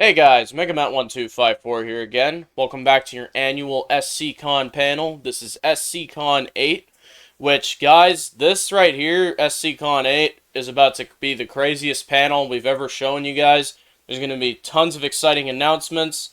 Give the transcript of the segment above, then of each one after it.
Hey guys, MegaMat1254 here again. Welcome back to your annual SCCon panel. This is SCCon 8, which, guys, this right here, SCCon 8, is about to be the craziest panel we've ever shown you guys. There's going to be tons of exciting announcements,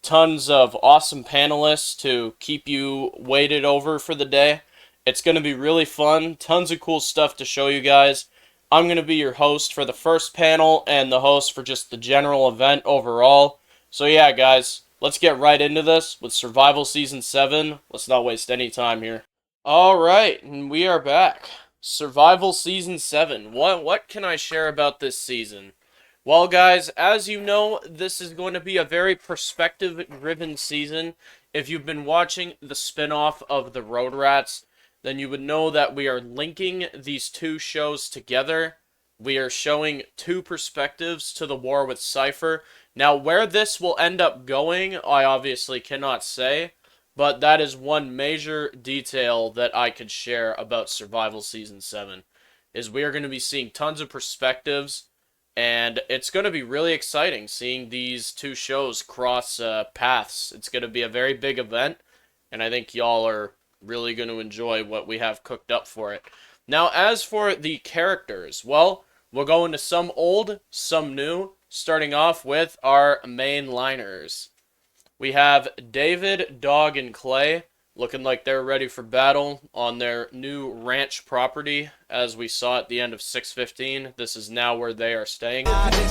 tons of awesome panelists to keep you weighted over for the day. It's going to be really fun, tons of cool stuff to show you guys. I'm going to be your host for the first panel and the host for just the general event overall. So yeah, guys, let's get right into this with Survival Season 7. Let's not waste any time here. Alright, and we are back. Survival Season 7. What can I share about this season? Well, guys, as you know, this is going to be a very perspective-driven season. If you've been watching the spin-off of the Road Rats, then you would know that we are linking these two shows together. We are showing two perspectives to the war with Cypher. Now, where this will end up going, I obviously cannot say, but that is one major detail that I could share about Survival Season 7, is we are going to be seeing tons of perspectives, and it's going to be really exciting seeing these two shows cross paths. It's going to be a very big event, and I think y'all are really going to enjoy what we have cooked up for it. Now, as for the characters, well, we'll go into some old, some new, starting off with our main liners. We have David, Dog, and Clay, looking like they're ready for battle on their new ranch property, as we saw at the end of 615. This is now where they are staying. Survival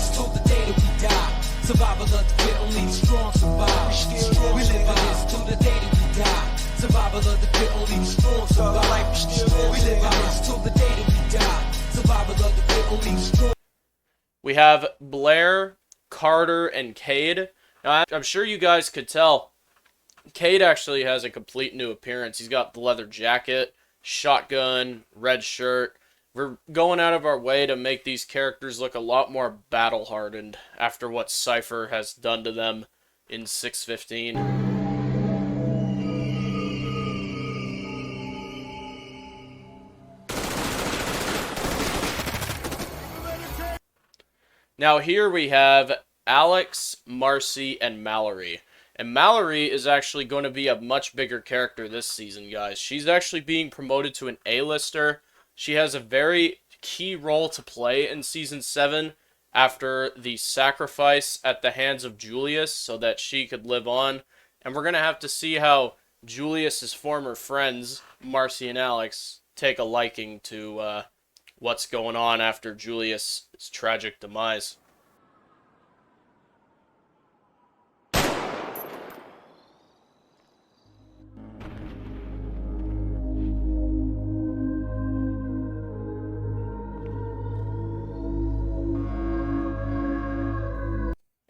of the fit, only the strong survive. We live out this till the day that we die. Survival of the fit, only the strong. We have Blair, Carter, and Cade. Now, I'm sure you guys could tell, Cade actually has a complete new appearance. He's got the leather jacket, shotgun, red shirt. We're going out of our way to make these characters look a lot more battle-hardened after what Cypher has done to them in 615. Now here we have Alex, Marcy, and Mallory. And Mallory is actually going to be a much bigger character this season, guys. She's actually being promoted to an A-lister. She has a very key role to play in Season 7 after the sacrifice at the hands of Julius so that she could live on. And we're going to have to see how Julius's former friends, Marcy and Alex, take a liking to what's going on after Julius' tragic demise.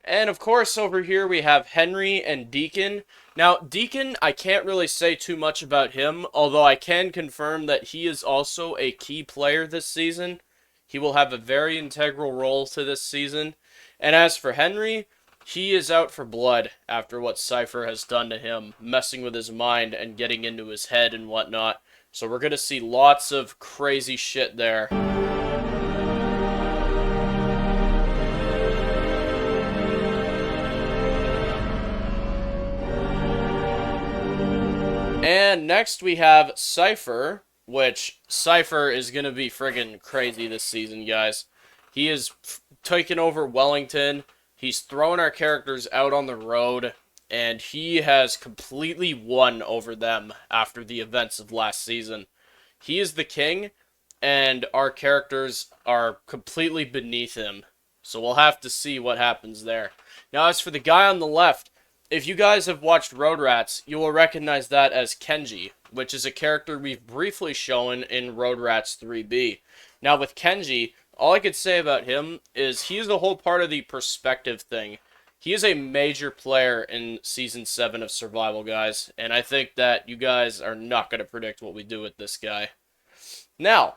And of course, over here we have Henry and Deacon. Now, Deacon, I can't really say too much about him, although I can confirm that he is also a key player this season. He will have a very integral role to this season. And as for Henry, he is out for blood after what Cypher has done to him, messing with his mind and getting into his head and whatnot. So we're going to see lots of crazy shit there. And next we have Cypher, which Cypher is going to be friggin' crazy this season, guys. He is taking over Wellington. He's throwing our characters out on the road, and he has completely won over them after the events of last season. He is the king, and our characters are completely beneath him. So we'll have to see what happens there. Now, as for the guy on the left, if you guys have watched Road Rats, you will recognize that as Kenji, which is a character we've briefly shown in Road Rats 3B. Now with Kenji, all I could say about him is he is the whole part of the perspective thing. He is a major player in Season 7 of Survival, guys, and I think that you guys are not going to predict what we do with this guy. Now,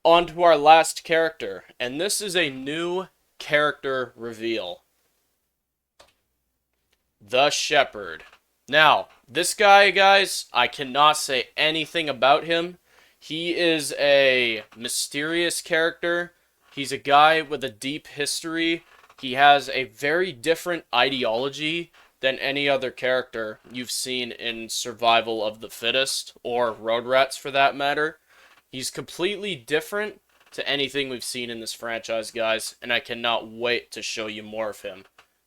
on to our last character, and this is a new character reveal. The Shepherd. Now, this guy, guys, I cannot say anything about him. He is a mysterious character. He's a guy with a deep history. He has a very different ideology than any other character you've seen in Survival of the Fittest, or Road Rats for that matter. He's completely different to anything we've seen in this franchise, guys, and I cannot wait to show you more of him.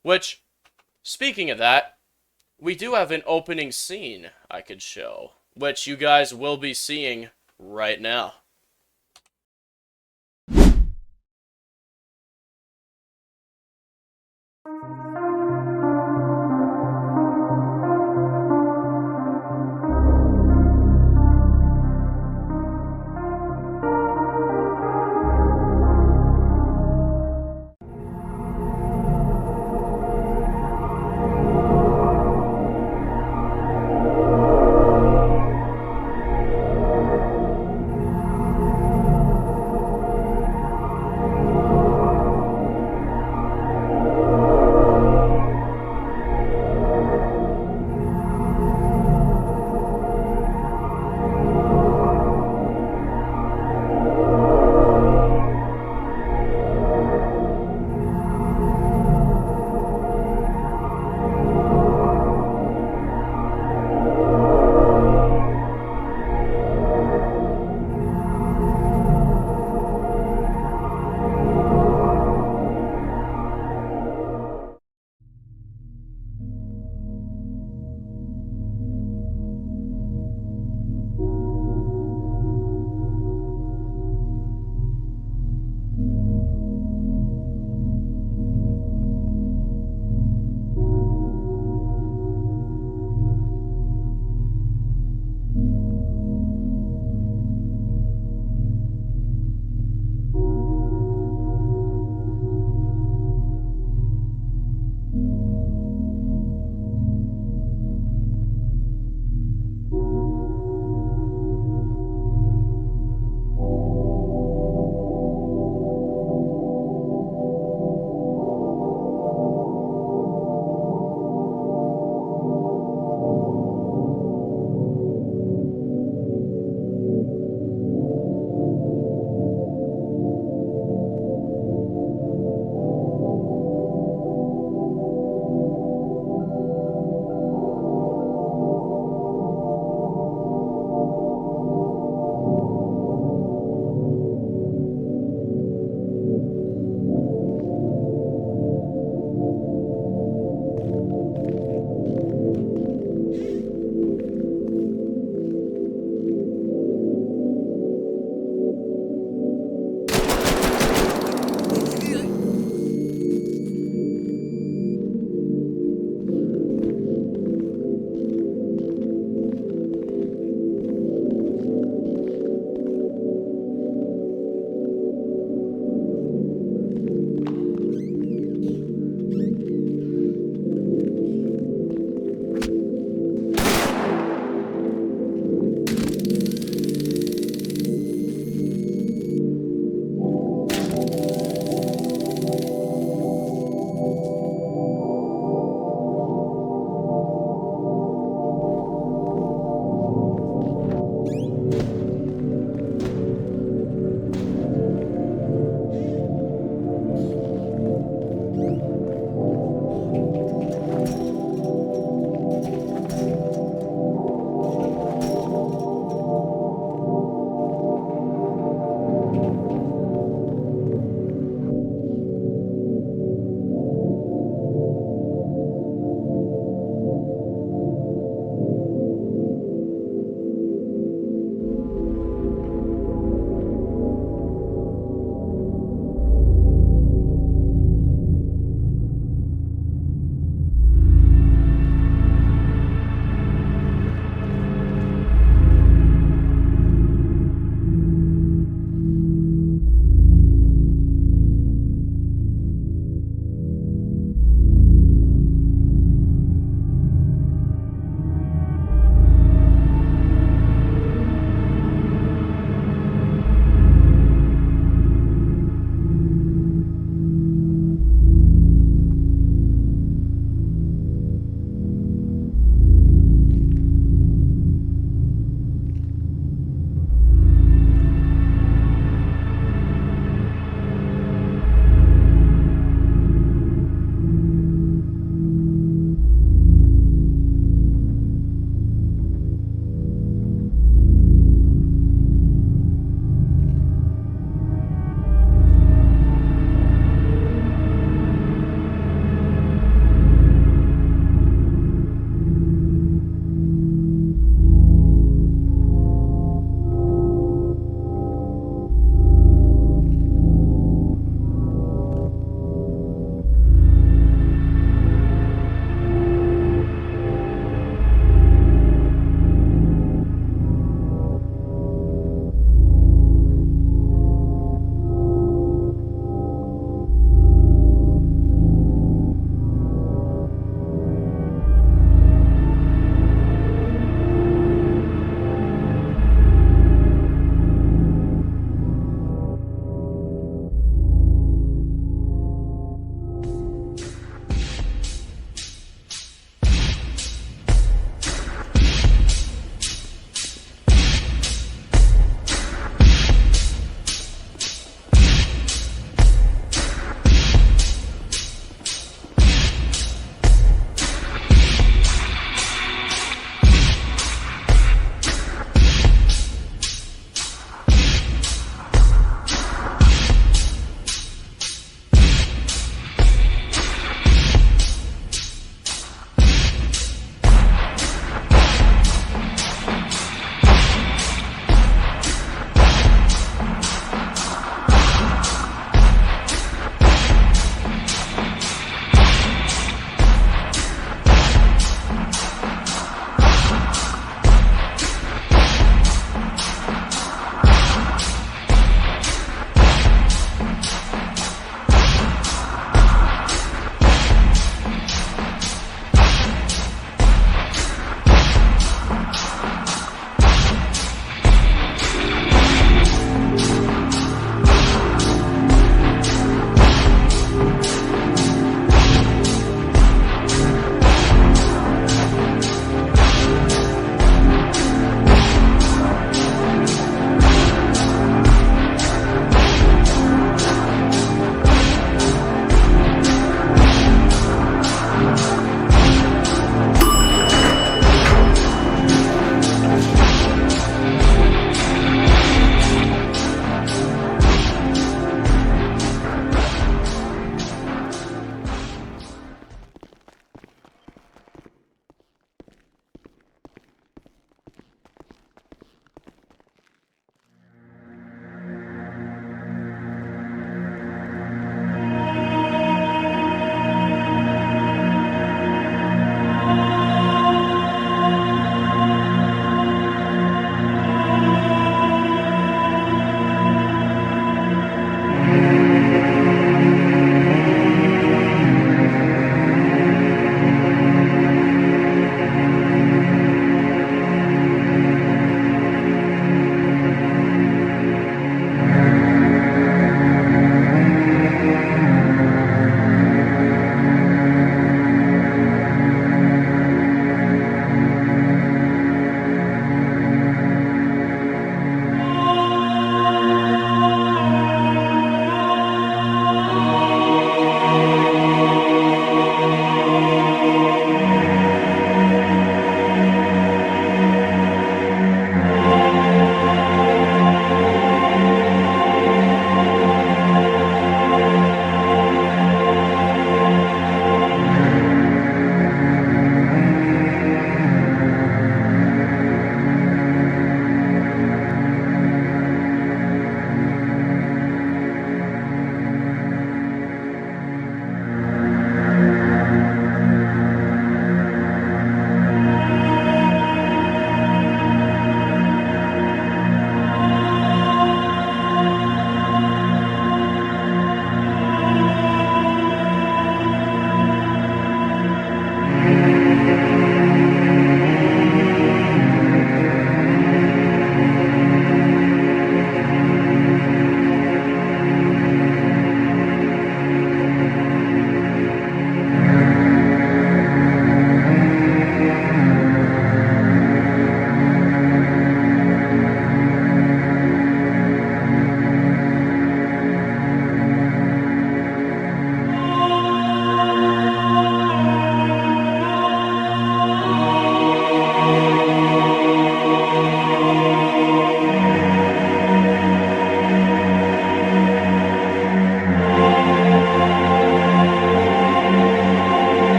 Which, speaking of that, we do have an opening scene I could show, which you guys will be seeing right now.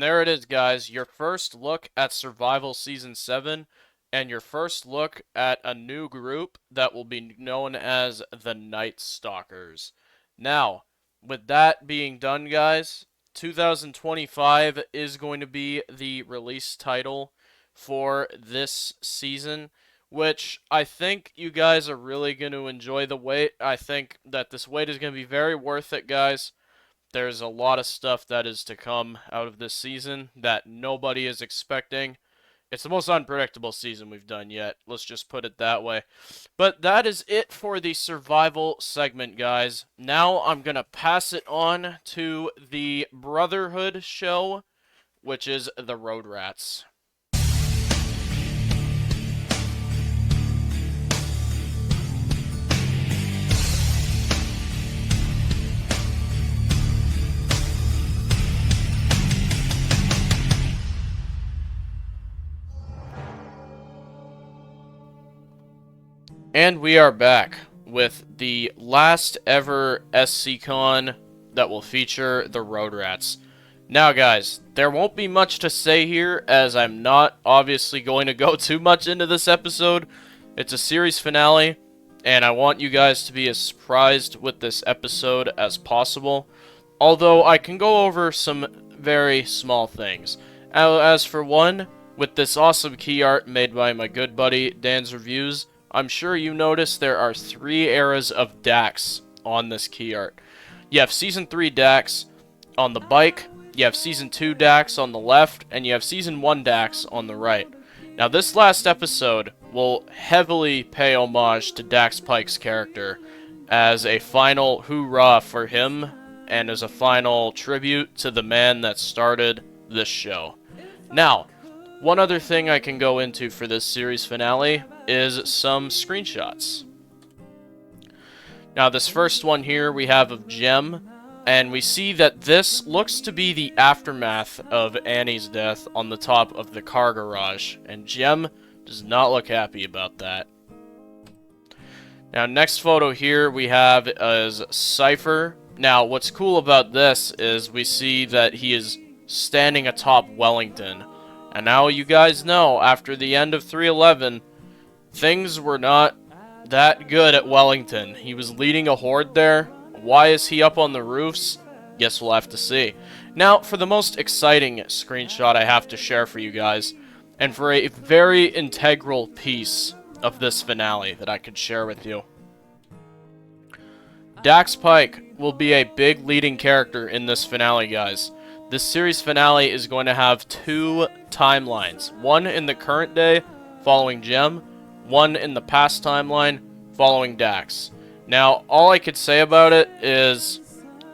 And there it is, guys. Your first look at Survival Season 7, and your first look at a new group that will be known as the Night Stalkers. Now, with that being done, guys, 2025 is going to be the release title for this season, which I think you guys are really going to enjoy the wait. I think that this wait is going to be very worth it, guys. There's a lot of stuff that is to come out of this season that nobody is expecting. It's the most unpredictable season we've done yet. Let's just put it that way. But that is it for the survival segment, guys. Now I'm going to pass it on to the Brotherhood show, which is the Road Rats. And we are back with the last ever SCCon that will feature the Road Rats. Now, guys, there won't be much to say here, as I'm not obviously going to go too much into this episode. It's a series finale, and I want you guys to be as surprised with this episode as possible. Although I can go over some very small things. As for one, with this awesome key art made by my good buddy Dan's Reviews, I'm sure you noticed there are 3 eras of Dax on this key art. You have Season 3 Dax on the bike, you have Season 2 Dax on the left, and you have Season 1 Dax on the right. Now, this last episode will heavily pay homage to Dax Pike's character as a final hoorah for him and as a final tribute to the man that started this show. Now, one other thing I can go into for this series finale is some screenshots. Now, this first one here we have of Jem, and we see that this looks to be the aftermath of Annie's death on the top of the car garage, and Jem does not look happy about that. Now, next photo here we have is Cypher. Now, what's cool about this is we see that he is standing atop Wellington. And now you guys know, after the end of 311, things were not that good at Wellington. He was leading a horde there. Why is he up on the roofs? Guess we'll have to see. Now, for the most exciting screenshot I have to share for you guys, and for a very integral piece of this finale that I could share with you. Dax Pike will be a big leading character in this finale, guys. This series finale is going to have 2 timelines. One in the current day, following Jem. One in the past timeline, following Dax. Now, all I could say about it is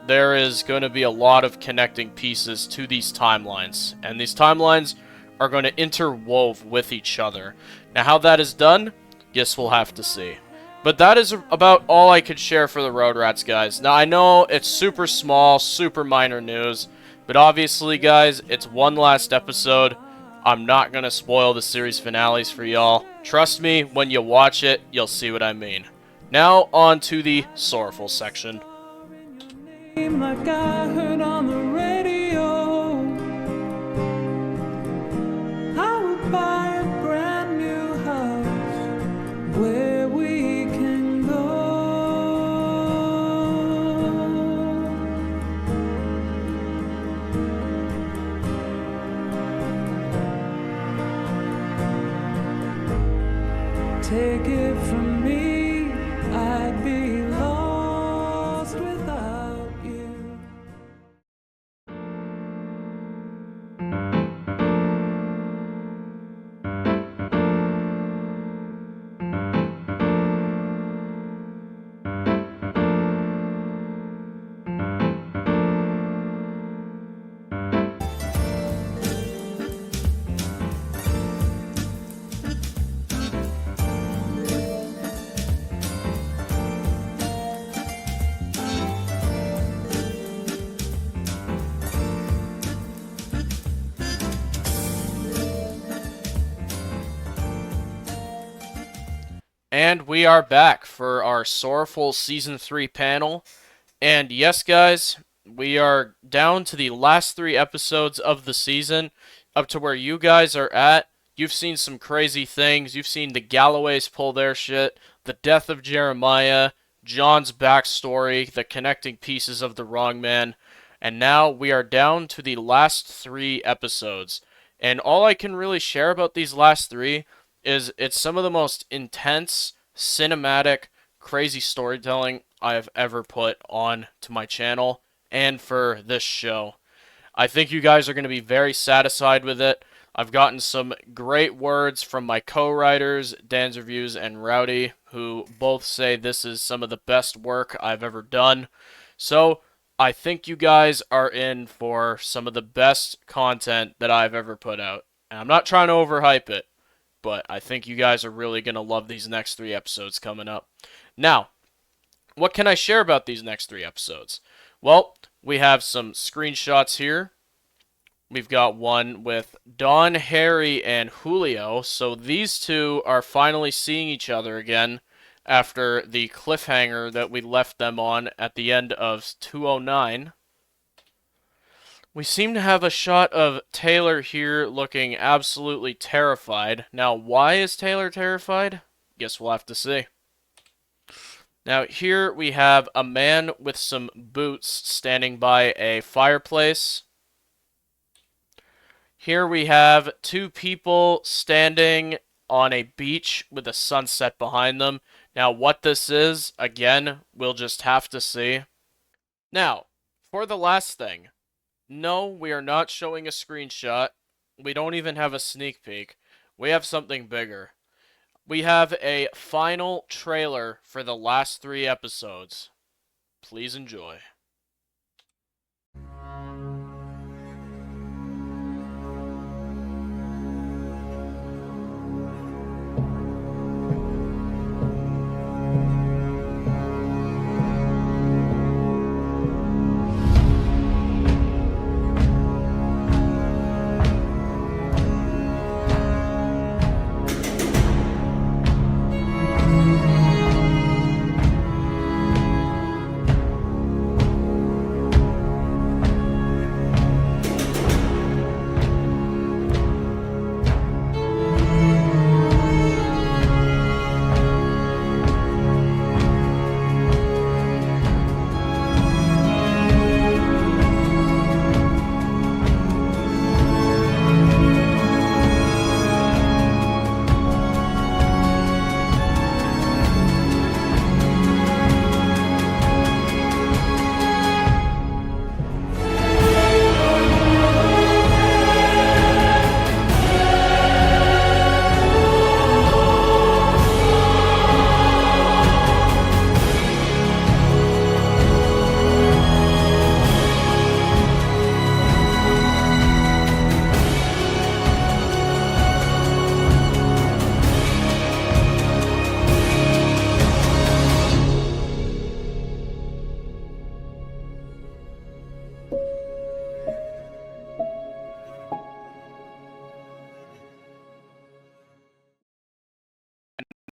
there is going to be a lot of connecting pieces to these timelines. And these timelines are going to interwove with each other. Now, how that is done, guess we'll have to see. But that is about all I could share for the Road Rats, guys. Now, I know it's super small, super minor news. But obviously, guys, it's one last episode. I'm not going to spoil the series finales for y'all. Trust me, when you watch it, you'll see what I mean. Now, on to the sorrowful section. Like I heard on the radio, I would buy a brand new house where we can go. Take it from me, I'd be lost without you. And we are back for our sorrowful Season 3 panel. And yes, guys, we are down to the last 3 episodes of the season, up to where you guys are at. You've seen some crazy things. You've seen the Galloways pull their shit, the death of Jeremiah, John's backstory, the connecting pieces of the wrong man, and now we are down to the last 3 episodes. And all I can really share about these last 3 is it's some of the most intense, cinematic, crazy storytelling I have ever put on to my channel and for this show. I think you guys are going to be very satisfied with it. I've gotten some great words from my co-writers, Dan's Reviews and Rowdy, who both say this is some of the best work I've ever done. So, I think you guys are in for some of the best content that I've ever put out. And I'm not trying to overhype it, but I think you guys are really going to love these next 3 episodes coming up. Now, what can I share about these next 3 episodes? Well, we have some screenshots here. We've got one with Don, Harry, and Julio. So these 2 are finally seeing each other again after the cliffhanger that we left them on at the end of 209. We seem to have a shot of Taylor here looking absolutely terrified. Now, why is Taylor terrified? Guess we'll have to see. Now, here we have a man with some boots standing by a fireplace. Here we have 2 people standing on a beach with a sunset behind them. Now, what this is, again, we'll just have to see. Now, for the last thing, no, we are not showing a screenshot. We don't even have a sneak peek. We have something bigger. We have a final trailer for the last 3 episodes. Please enjoy.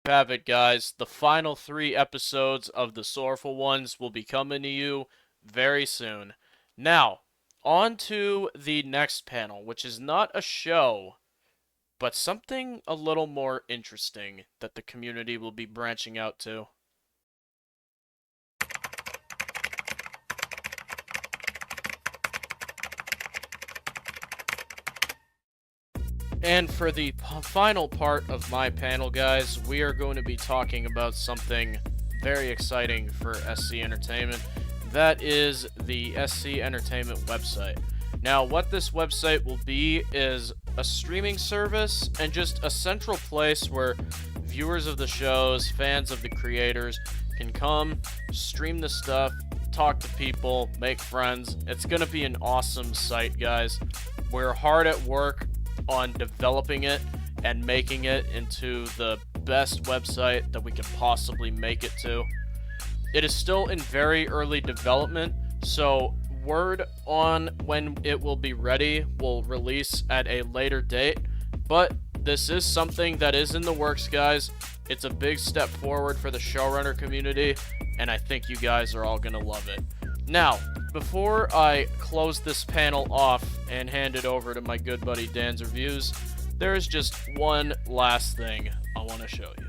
Have it, guys. The final 3 episodes of The Sorrowful Ones will be coming to you very soon. Now, on to the next panel, which is not a show, but something a little more interesting that the community will be branching out to. And for the final part of my panel, guys, we are going to be talking about something very exciting for SC Entertainment. That is the SC Entertainment website. Now, what this website will be is a streaming service and just a central place where viewers of the shows, fans of the creators, can come, stream the stuff, talk to people, make friends. It's going to be an awesome site, guys. We're hard at work on developing it and making it into the best website that we could possibly make it to. It is still in very early development, so word on when it will be ready will release at a later date, but this is something that is in the works, guys. It's a big step forward for the showrunner community, and I think you guys are all gonna love it. Now, Before I close this panel off and hand it over to my good buddy Dan's Reviews, there is just one last thing I want to show you.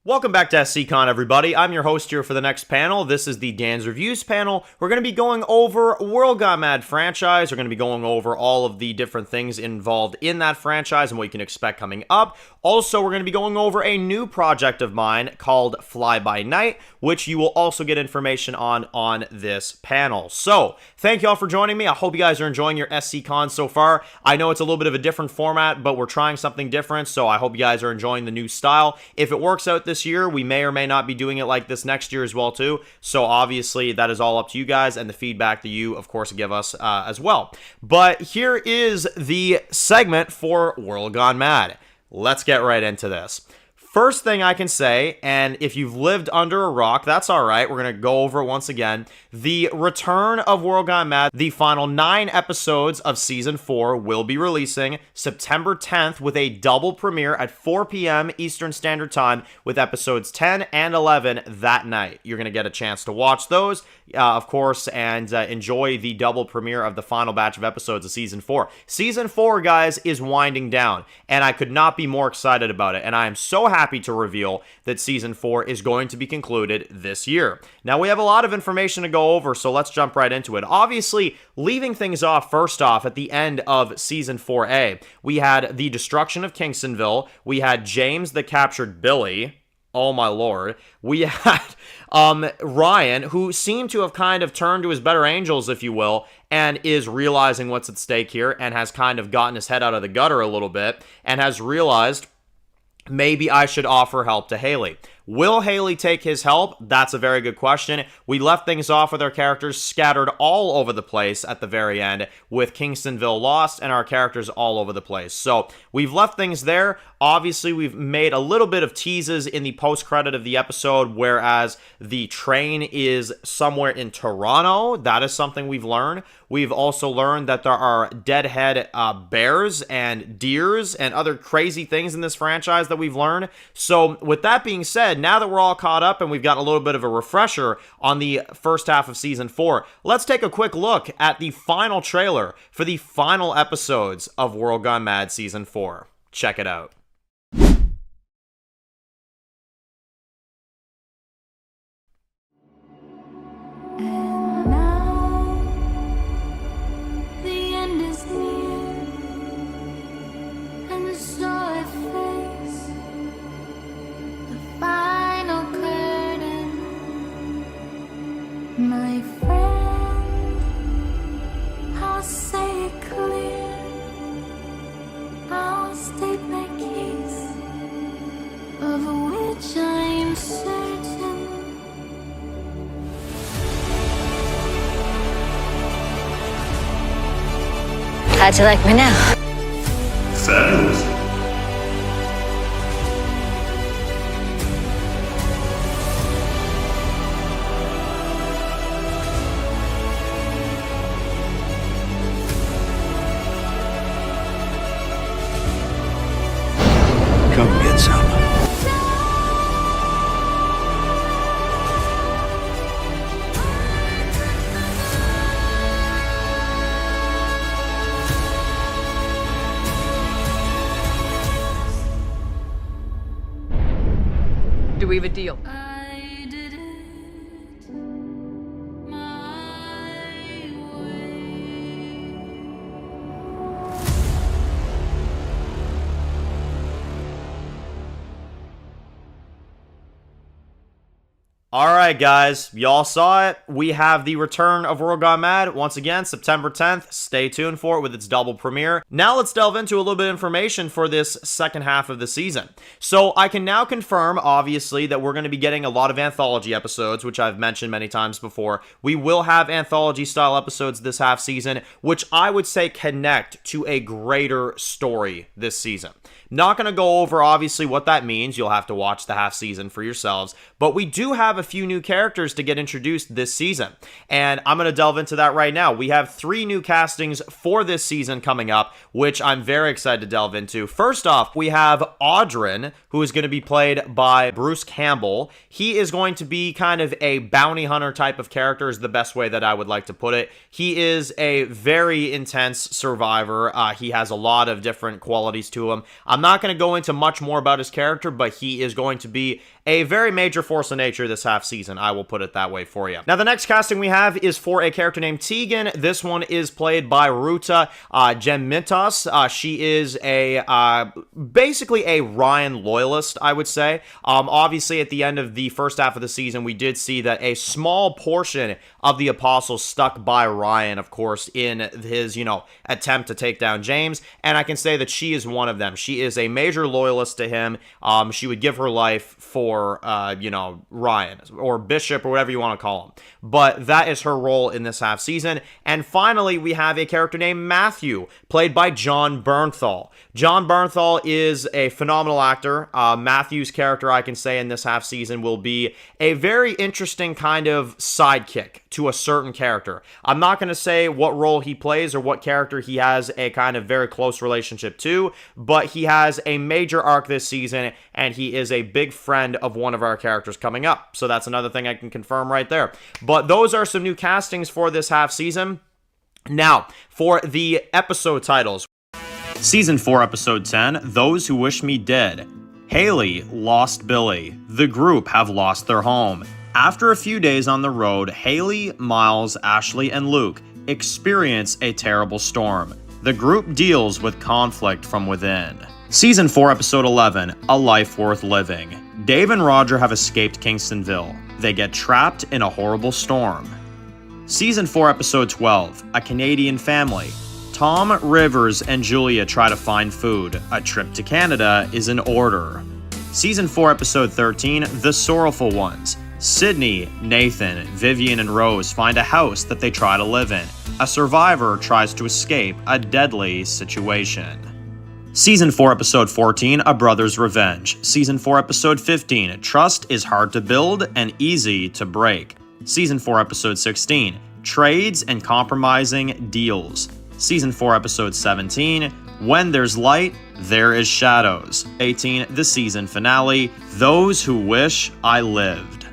Welcome back to SCCon, everybody. I'm your host here for the next panel. This is the Dan's Reviews panel. We're going to be going over World Gone Mad franchise. We're going to be going over all of the different things involved in that franchise and what you can expect coming up. Also, we're going to be going over a new project of mine called Fly By Night, which you will also get information on this panel. So, thank you all for joining me. I hope you guys are enjoying your SCCon so far. I know it's a little bit of a different format, but we're trying something different, so I hope you guys are enjoying the new style. If it works out this year, we may or may not be doing it like this next year as well, too. So, obviously, that is all up to you guys and the feedback that you, of course, give us as well. But here is the segment for World Gone Mad. Let's get right into this. First thing I can say, and if you've lived under a rock, that's all right. We're going to go over it once again. The return of World Gone Mad, the final 9 episodes of Season 4 will be releasing September 10th with a double premiere at 4 p.m. Eastern Standard Time with episodes 10 and 11 that night. You're going to get a chance to watch those, of course, and enjoy the double premiere of the final batch of episodes of Season 4. Season 4, guys, is winding down, and I could not be more excited about it, and I am so happy to reveal that Season 4 is going to be concluded this year. Now, we have a lot of information to go over, so let's jump right into it. Obviously, leaving things off, first off, at the end of Season 4A, we had the destruction of Kingstonville, we had James that captured Billy. Oh my lord. We had Ryan, who seemed to have kind of turned to his better angels, if you will, and is realizing what's at stake here, and has kind of gotten his head out of the gutter a little bit, and has realized maybe I should offer help to Haley. Will Haley take his help? That's a very good question. We left things off with our characters scattered all over the place at the very end, with Kingstonville lost and our characters all over the place. So we've left things there. Obviously, we've made a little bit of teases in the post-credit of the episode, whereas the train is somewhere in Toronto. That is something we've learned. We've also learned that there are deadhead bears and deers and other crazy things in this franchise that we've learned. So with that being said, now that we're all caught up and we've got a little bit of a refresher on the first half of Season 4, let's take a quick look at the final trailer for the final episodes of World Gone Mad Season 4. Check it out. And now the end is near, and so I face the final curtain. My friend, I'll say it clear, I'll state my case, of which I'm certain. How'd you like me now? Fabulous. Come get some. Do we have a deal? I did it my way. Alright guys, y'all saw it. We have the return of World Gone Mad once again, September 10th. Stay tuned for it with its double premiere. Now let's delve into a little bit of information for this second half of the season. So I can now confirm, obviously, that we're going to be getting a lot of anthology episodes, which I've mentioned many times before. We will have anthology-style episodes this half season, which I would say connect to a greater story this season. Not going to go over, obviously, what that means. You'll have to watch the half season for yourselves. But we do have a few new characters to get introduced this season. And I'm going to delve into that right now. We have 3 new castings for this season coming up, which I'm very excited to delve into. First off, we have Audrin, who is going to be played by Bruce Campbell. He is going to be kind of a bounty hunter type of character, is the best way that I would like to put it. He is a very intense survivor. He has a lot of different qualities to him. I'm not going to go into much more about his character, but he is going to be a very major force of nature this half season. I will put it that way for you. Now, the next casting we have is for a character named Tegan. This one is played by Ruta Gemmintas. She is basically a Ryan loyalist, I would say. Obviously, at the end of the first half of the season, we did see that a small portion of the Apostles stuck by Ryan, of course, in his, attempt to take down James. And I can say that she is one of them. She is a major loyalist to him. She would give her life for, Ryan or Bishop or whatever you want to call him. But that is her role in this half season. And finally, we have a character named Matthew, played by Jon Bernthal. Jon Bernthal is a phenomenal actor. Matthew's character, I can say, in this half season will be a very interesting kind of sidekick to a certain character. I'm not going to say what role he plays or what character he has a kind of very close relationship to, but he has a major arc this season, and he is a big friend of one of our characters coming up. So that's another thing I can confirm right there. But those are some new castings for this half season. Now, for the episode titles. Season 4, Episode 10, Those Who Wish Me Dead. Haley lost Billy. The group have lost their home. After a few days on the road, Haley, Miles, Ashley, and Luke experience a terrible storm. The group deals with conflict from within. Season 4, Episode 11, A Life Worth Living. Dave and Roger have escaped Kingstonville. They get trapped in a horrible storm. Season 4, Episode 12, A Canadian Family. Tom, Rivers, and Julia try to find food. A trip to Canada is in order. Season 4, Episode 13, The Sorrowful Ones. Sydney, Nathan, Vivian, and Rose find a house that they try to live in. A survivor tries to escape a deadly situation. Season 4, Episode 14, A Brother's Revenge. Season 4, Episode 15, Trust is hard to build and easy to break. Season 4, Episode 16, Trades and Compromising Deals. Season 4, Episode 17, When There's Light, There Is Shadows. 18, the season finale, Those Who Wish I Lived.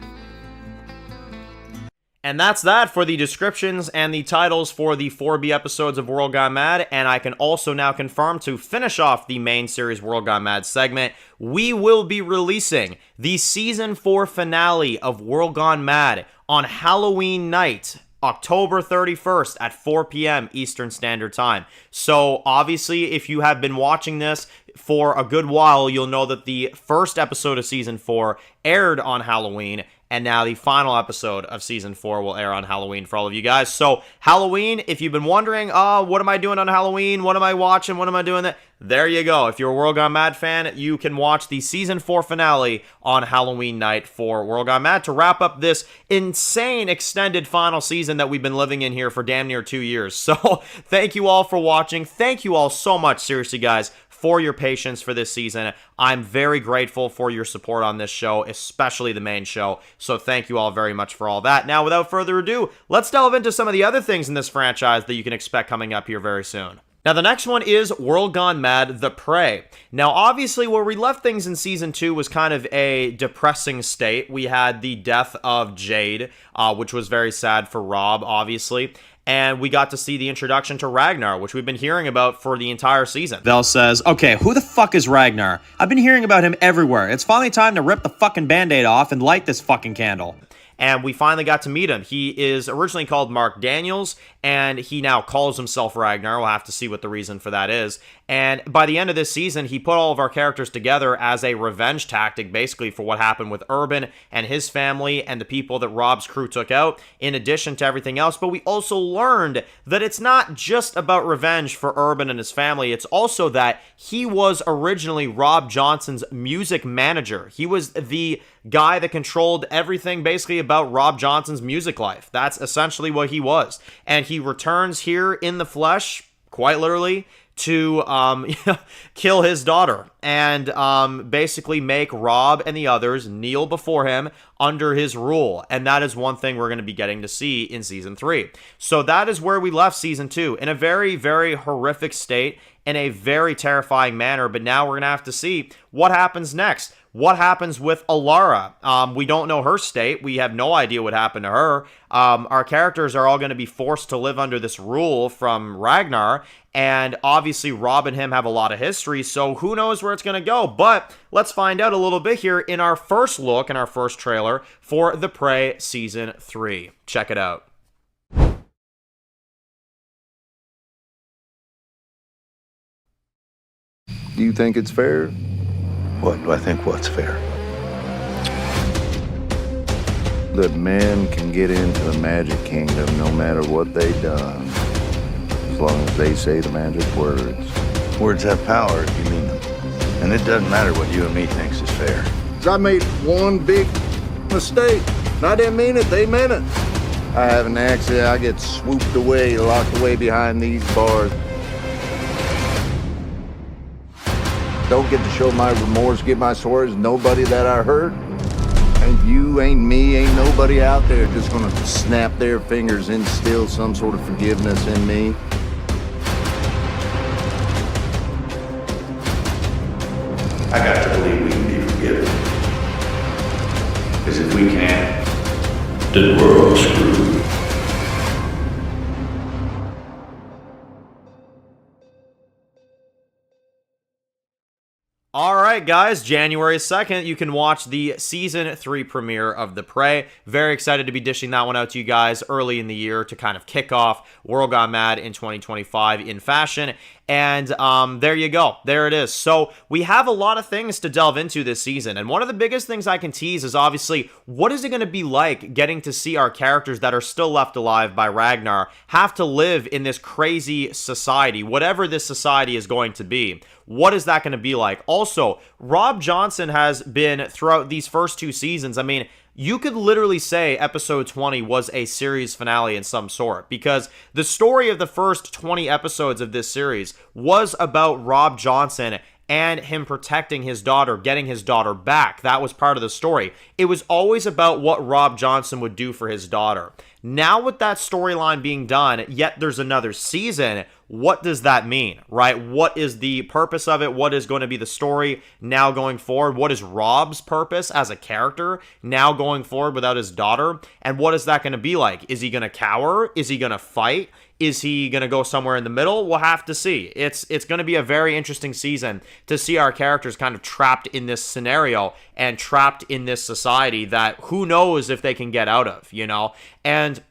And that's that for the descriptions and the titles for the 4B episodes of World Gone Mad, and I can also now confirm, to finish off the main series World Gone Mad segment, we will be releasing the Season 4 finale of World Gone Mad on Halloween night, October 31st at 4 p.m. Eastern Standard Time. So, obviously, if you have been watching this for a good while, you'll know that the first episode of Season 4 aired on Halloween, and now the final episode of Season 4 will air on Halloween for all of you guys. So, Halloween, if you've been wondering, what am I doing on Halloween? What am I watching? What am I doing? There you go. If you're a World Gone Mad fan, you can watch the Season 4 finale on Halloween night for World Gone Mad to wrap up this insane extended final season that we've been living in here for damn near 2 years. So, thank you all for watching. Thank you all so much, seriously, guys, for your patience for this season. I'm very grateful for your support on this show, especially the main show. So thank you all very much for all that. Now, without further ado, let's delve into some of the other things in this franchise that you can expect coming up here very soon. Now, the next one is World Gone Mad, The Prey. Now, obviously, where we left things in Season 2 was kind of a depressing state. We had the death of Jade, which was very sad for Rob, obviously. and we got to see the introduction to Ragnar, which we've been hearing about for the entire season. Vel says, okay, who the fuck is Ragnar? I've been hearing about him everywhere. It's finally time to rip the fucking band-aid off and light this fucking candle. And we finally got to meet him. He is originally called Mark Daniels, and he now calls himself Ragnar. We'll have to see what the reason for that is. And by the end of this season, he put all of our characters together as a revenge tactic, basically, for what happened with Urban and his family and the people that Rob's crew took out, in addition to everything else. But we also learned that it's not just about revenge for Urban and his family. It's also that he was originally Rob Johnson's music manager. He was the guy that controlled everything basically about Rob Johnson's music life. That's essentially what he was. And he returns here in the flesh, quite literally, to kill his daughter and basically make Rob and the others kneel before him under his rule. And that is one thing we're going to be getting to see in Season 3. So that is where we left Season 2, in a very, very horrific state, in a very terrifying manner. But now we're going to have to see what happens next. What happens with Alara? We don't know her state. We have no idea what happened to her. Our characters are all going to be forced to live under this rule from Ragnar. And obviously, Rob and him have a lot of history, so who knows where it's going to go. But let's find out a little bit here in our first look, in our first trailer, for The Prey Season 3. Check it out. Do you think it's fair? What do I think what's fair? That men can get into the Magic Kingdom no matter what they've done, as long as they say the magic words. Words have power if you mean them. And it doesn't matter what you and me thinks is fair. 'Cause I made one big mistake, and I didn't mean it, they meant it. I have an accident, I get swooped away, locked away behind these bars. Don't get to show my remorse, get my swords, nobody that I hurt. Ain't you, ain't me, ain't nobody out there just gonna snap their fingers, instill some sort of forgiveness in me. I got to believe we can be forgiven. Because if we can't, then we're all screwed. Alright guys, January 2nd, you can watch the Season 3 premiere of The Prey. Very excited to be dishing that one out to you guys early in the year to kind of kick off World Gone Mad in 2025 in fashion. And there you go. There it is. So we have a lot of things to delve into this season. And one of the biggest things I can tease is obviously, what is it going to be like getting to see our characters that are still left alive by Ragnar have to live in this crazy society, whatever this society is going to be. What is that going to be like? Also, Rob Johnson has been, throughout these first two seasons, I mean, you could literally say episode 20 was a series finale in some sort, because the story of the first 20 episodes of this series was about Rob Johnson and him protecting his daughter, getting his daughter back. That was part of the story. It was always about what Rob Johnson would do for his daughter. Now with that storyline being done, yet there's another season, what does that mean, right? What is the purpose of it? What is going to be the story now going forward? What is Rob's purpose as a character now going forward without his daughter? And what is that going to be like? Is he going to cower? Is he going to fight? Is he going to go somewhere in the middle? We'll have to see. It's going to be a very interesting season to see our characters kind of trapped in this scenario and trapped in this society that who knows if they can get out of, you know? And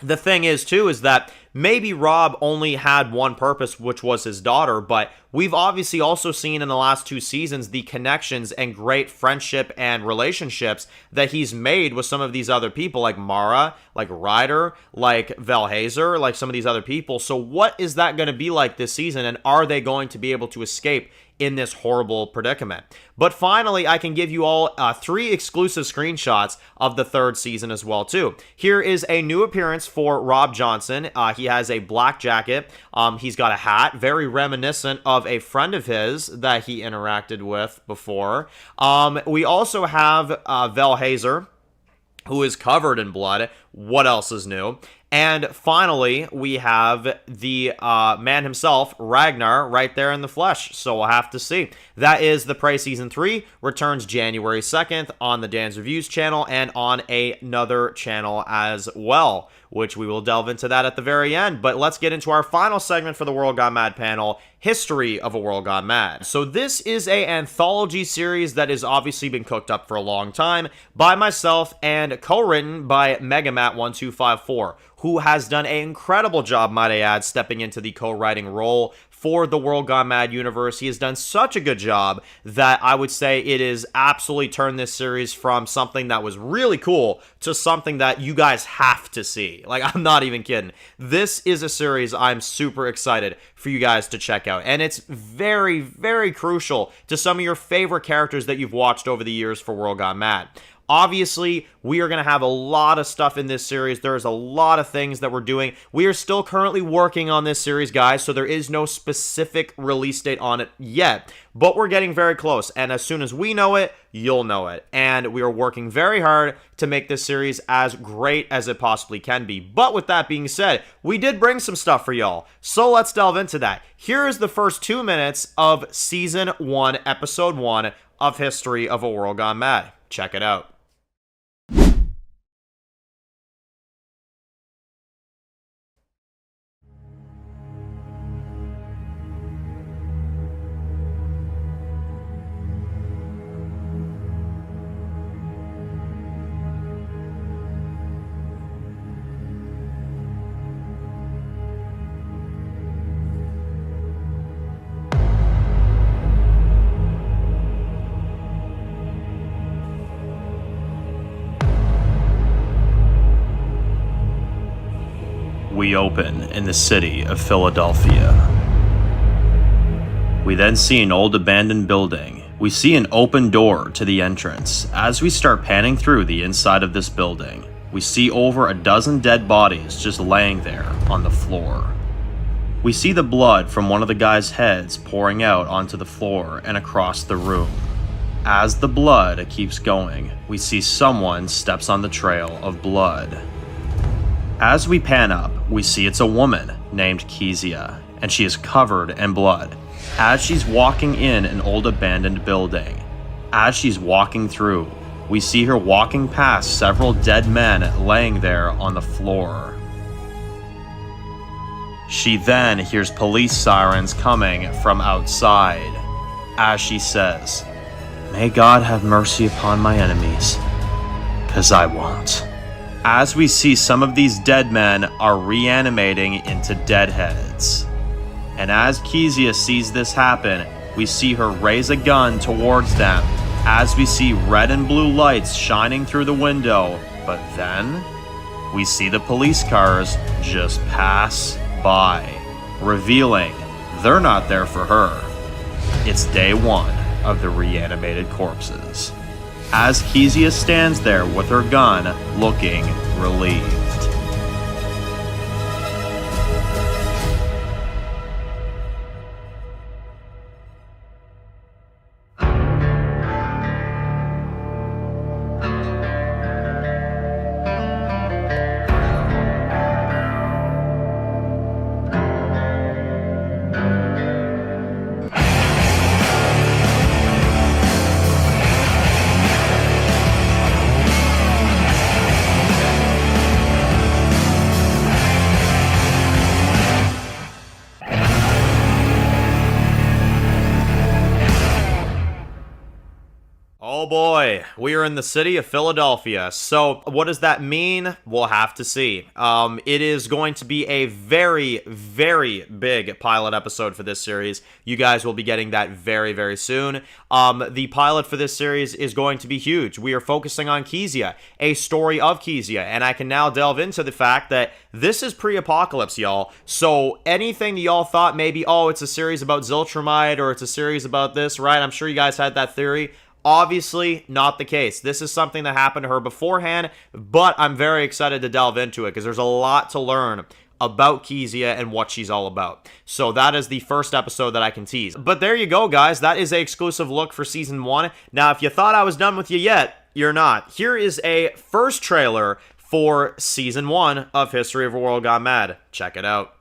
the thing is, too, is that maybe Rob only had one purpose, which was his daughter, but we've obviously also seen in the last two seasons the connections and great friendship and relationships that he's made with some of these other people, like Mara, like Ryder, like Valhazer, like some of these other people. So what is that going to be like this season, and are they going to be able to escape in this horrible predicament? But finally, I can give you all 3 exclusive screenshots of the third season as well, too. Here is a new appearance for Rob Johnson. He has a black jacket. He's got a hat, very reminiscent of a friend of his that he interacted with before. We also have Valhazer, who is covered in blood. What else is new? And finally, we have the man himself, Ragnar, right there in the flesh. So we'll have to see. That is The Prey Season 3. Returns January 2nd on the Dan's Reviews channel and on another channel as well, which we will delve into that at the very end. But let's get into our final segment for the World Gone Mad panel, History of a World Gone Mad. So this is an anthology series that has obviously been cooked up for a long time by myself and co-written by Megamat1254, who has done an incredible job, might I add, stepping into the co-writing role for the World Gone Mad universe. He has done such a good job that I would say it has absolutely turned this series from something that was really cool to something that you guys have to see. Like, I'm not even kidding. This is a series I'm super excited for you guys to check out. And it's very, very crucial to some of your favorite characters that you've watched over the years for World Gone Mad. Obviously, we are going to have a lot of stuff in this series. There's a lot of things that we're doing. We are still currently working on this series, guys, so there is no specific release date on it yet. But we're getting very close, and as soon as we know it, you'll know it. And we are working very hard to make this series as great as it possibly can be. But with that being said, we did bring some stuff for y'all, so let's delve into that. Here is the first 2 minutes of Season 1, Episode 1 of History of a World Gone Mad. Check it out. We open in the city of Philadelphia. We then see an old abandoned building. We see an open door to the entrance. As we start panning through the inside of this building, we see over a dozen dead bodies just laying there on the floor. We see the blood from one of the guys' heads pouring out onto the floor and across the room. As the blood keeps going, we see someone steps on the trail of blood. As we pan up, we see it's a woman named Kezia, and she is covered in blood as she's walking in an old abandoned building. As she's walking through, we see her walking past several dead men laying there on the floor. She then hears police sirens coming from outside as she says, "May God have mercy upon my enemies, 'cause I won't." As we see some of these dead men are reanimating into deadheads. And as Kezia sees this happen, we see her raise a gun towards them as we see red and blue lights shining through the window. But then we see the police cars just pass by, revealing they're not there for her. It's day one of the reanimated corpses. As Kezia stands there with her gun, looking relieved. Oh boy, we are in the city of Philadelphia. So what does that mean? We'll have to see. It is going to be a very, very big pilot episode for this series. You guys will be getting that very, very soon. The pilot for this series is going to be huge. We are focusing on Kezia, a story of Kezia, and I can now delve into the fact that this is pre-apocalypse, y'all. So anything that y'all thought maybe, oh, it's a series about Ziltramite or it's a series about this, right? I'm sure you guys had that theory. Obviously, not the case. This is something that happened to her beforehand, but I'm very excited to delve into it because there's a lot to learn about Kezia and what she's all about. So that is the first episode that I can tease. But there you go, guys. That is an exclusive look for Season 1. Now, if you thought I was done with you yet, you're not. Here is a first trailer for Season 1 of History of a World Gone Mad. Check it out.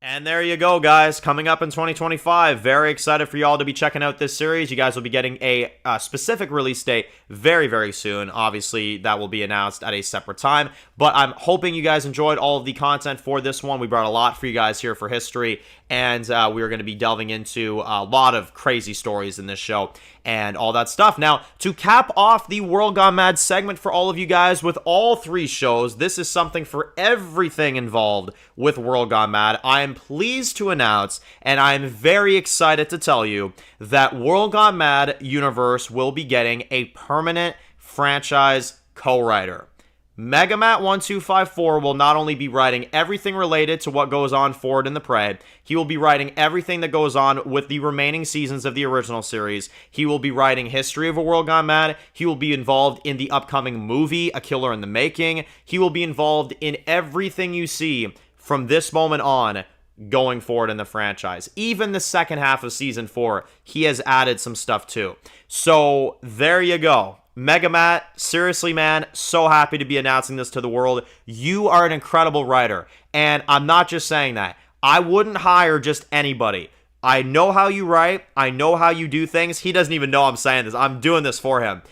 And there you go, guys. Coming up in 2025. Very excited for y'all to be checking out this series. You guys will be getting a specific release date very, very soon. Obviously, that will be announced at a separate time. But I'm hoping you guys enjoyed all of the content for this one. We brought a lot for you guys here for history. And we are going to be delving into a lot of crazy stories in this show and all that stuff. Now, to cap off the World Gone Mad segment for all of you guys with all 3 shows, this is something for everything involved with World Gone Mad. I am pleased to announce, and I am very excited to tell you, that World Gone Mad Universe will be getting a permanent franchise co-writer. Megamat1254 will not only be writing everything related to what goes on forward in the Prey, he will be writing everything that goes on with the remaining seasons of the original series. He will be writing History of a World Gone Mad. He will be involved in the upcoming movie, A Killer in the Making. He will be involved in everything you see from this moment on going forward in the franchise. Even the second half of Season 4, he has added some stuff too. So, there you go. Megamat, seriously, man, so happy to be announcing this to the world. You are an incredible writer, and I'm not just saying that. I wouldn't hire just anybody. I know how you write. I know how you do things. He doesn't even know I'm saying this. I'm doing this for him.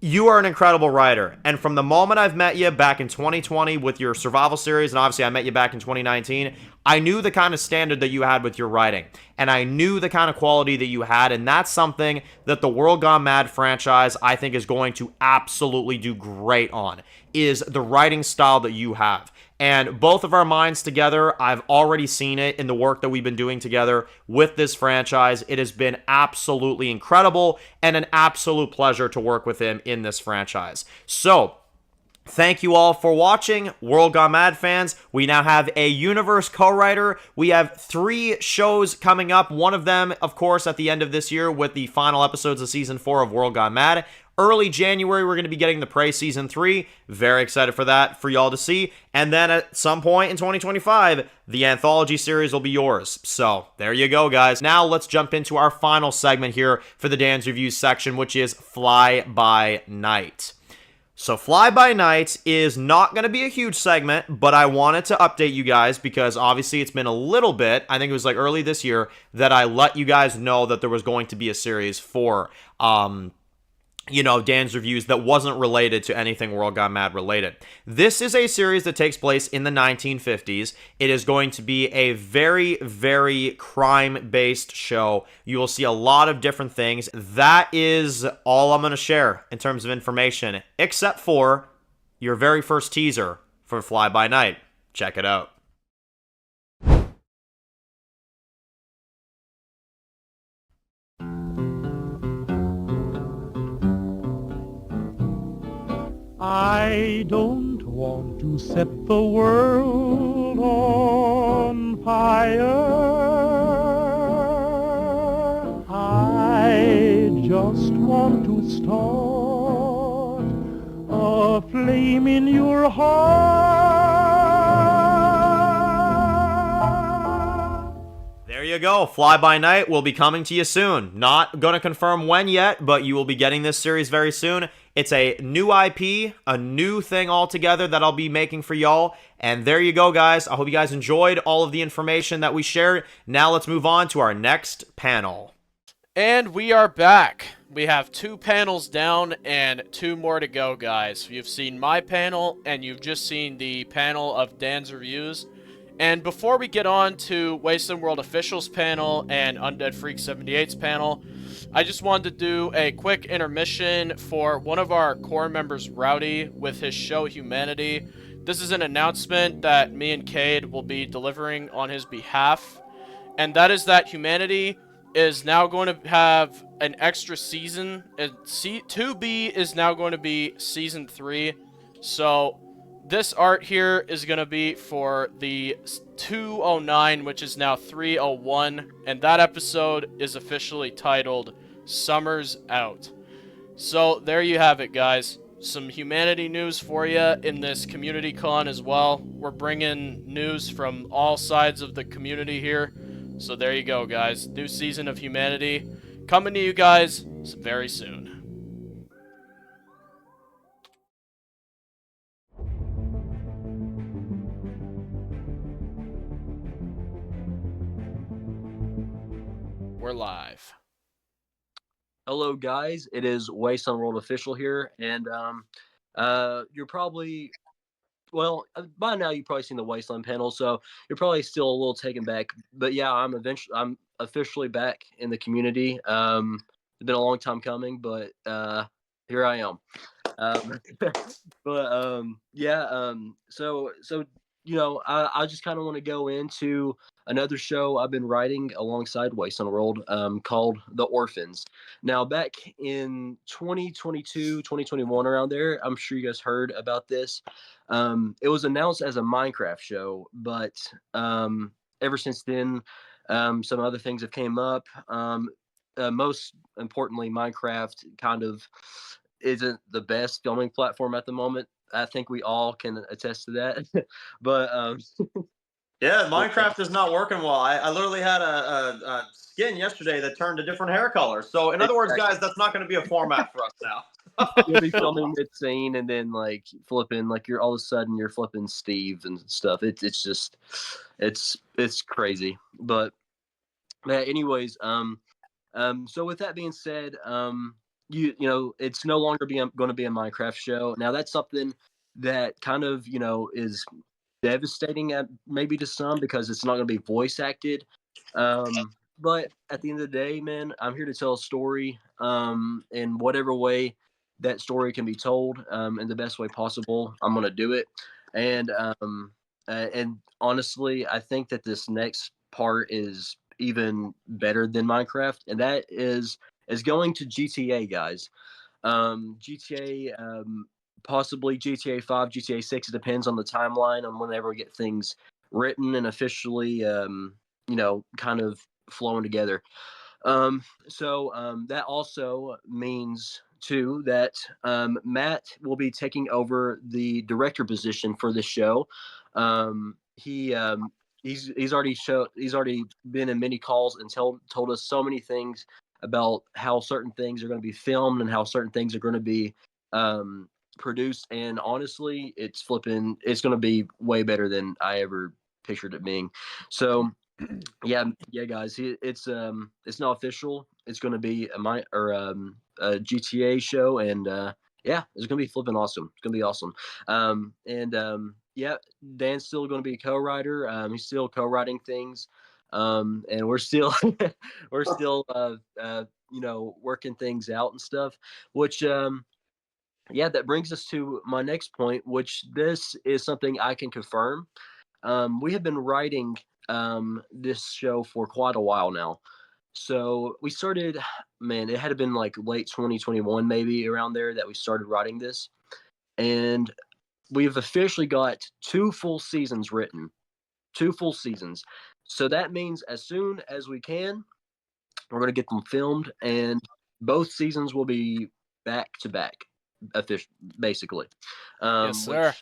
You are an incredible writer, and from the moment I've met you back in 2020 with your survival series, and obviously I met you back in 2019, I knew the kind of standard that you had with your writing, and I knew the kind of quality that you had, and that's something that the World Gone Mad franchise, I think, is going to absolutely do great on, is the writing style that you have. And both of our minds together, I've already seen it in the work that we've been doing together with this franchise. It has been absolutely incredible and an absolute pleasure to work with him in this franchise. So, thank you all for watching, World Gone Mad fans. We now have a universe co-writer. We have 3 shows coming up. One of them, of course, at the end of this year with the final episodes of Season 4 of World Gone Mad. Early January, we're going to be getting the Prey Season 3. Very excited for that, for y'all to see. And then at some point in 2025, the anthology series will be yours. So, there you go, guys. Now, let's jump into our final segment here for the Dan's Reviews section, which is Fly By Night. So Fly By Night is not going to be a huge segment, but I wanted to update you guys because obviously it's been a little bit, I think it was like early this year, that I let you guys know that there was going to be a series for, Dan's Reviews that wasn't related to anything World Gone Mad related. This is a series that takes place in the 1950s. It is going to be a very, very crime-based show. You will see a lot of different things. That is all I'm going to share in terms of information, except for your very first teaser for Fly By Night. Check it out. I don't want to set the world on fire. I just want to start a flame in your heart. There you go. Fly By Night will be coming to you soon. Not going to confirm when yet, but you will be getting this series very soon. It's a new IP, a new thing altogether that I'll be making for y'all. And there you go, guys. I hope you guys enjoyed all of the information that we shared. Now let's move on to our next panel. And we are back. We have 2 panels down and 2 more to go, guys. You've seen my panel, and you've just seen the panel of Dan's reviews. And before we get on to Wasteland World Officials panel and Undead Freak 78's panel, I just wanted to do a quick intermission for one of our core members, Rowdy, with his show Humanity. This is an announcement that me and Cade will be delivering on his behalf, and that is that Humanity is now going to have an extra season. 2B is now going to be Season 3, so this art here is going to be for the 209, which is now 301, and that episode is officially titled Summer's Out. So there you have it, guys. Some Humanity news for you in this community con as well. We're bringing news from all sides of the community here. So there you go, guys. New season of Humanity coming to you guys very soon. We're live. Hello, guys. It is Wasteland World Official here, and you're probably, well, by now you've probably seen the Wasteland panel, so you're probably still a little taken back. But yeah, I'm officially back in the community. It's been a long time coming, but here I am. So you know, I just kind of want to go into another show I've been writing alongside Wasteland World, called The Orphans. Now, back in 2022, 2021, around there, I'm sure you guys heard about this. It was announced as a Minecraft show, but ever since then, some other things have came up. Most importantly, Minecraft kind of isn't the best filming platform at the moment. I think we all can attest to that. But Yeah, Minecraft is not working well. I literally had a skin yesterday that turned a different hair color. So in other words, guys, that's not going to be a format for us now. you'll be filming mid scene and then like flipping, like you're all of a sudden you're flipping Steve and stuff. It's just it's crazy. But anyways, so with that being said, you know, it's no longer going to be a Minecraft show. Now that's something that kind of, you know, is devastating maybe to some, because it's not going to be voice acted. But at the end of the day, man, I'm here to tell a story, in whatever way that story can be told, in the best way possible. I'm going to do it. And honestly, I think that this next part is even better than Minecraft, and that is going to GTA, guys. GTA, possibly GTA 5, GTA 6. It depends on the timeline, on whenever we get things written and officially, you know, kind of flowing together. That also means too that Matt will be taking over the director position for the show. He's already been in many calls and told us so many things about how certain things are going to be filmed and how certain things are going to be produced. And honestly, it's going to be way better than I ever pictured it being. So yeah, guys, it's not official. It's going to be a GTA show, and yeah, it's going to be flipping awesome. It's going to be awesome. Yeah, Dan's still going to be a co-writer. He's still co-writing things. And we're still you know, working things out and stuff, which yeah, that brings us to my next point, which this is something I can confirm. We have been writing this show for quite a while now. So we started, man, it had been like late 2021, maybe around there, that we started writing this. And we've officially got 2 full seasons written. 2 full seasons. So that means as soon as we can, we're going to get them filmed, and both seasons will be back to back, basically. Yes, sir.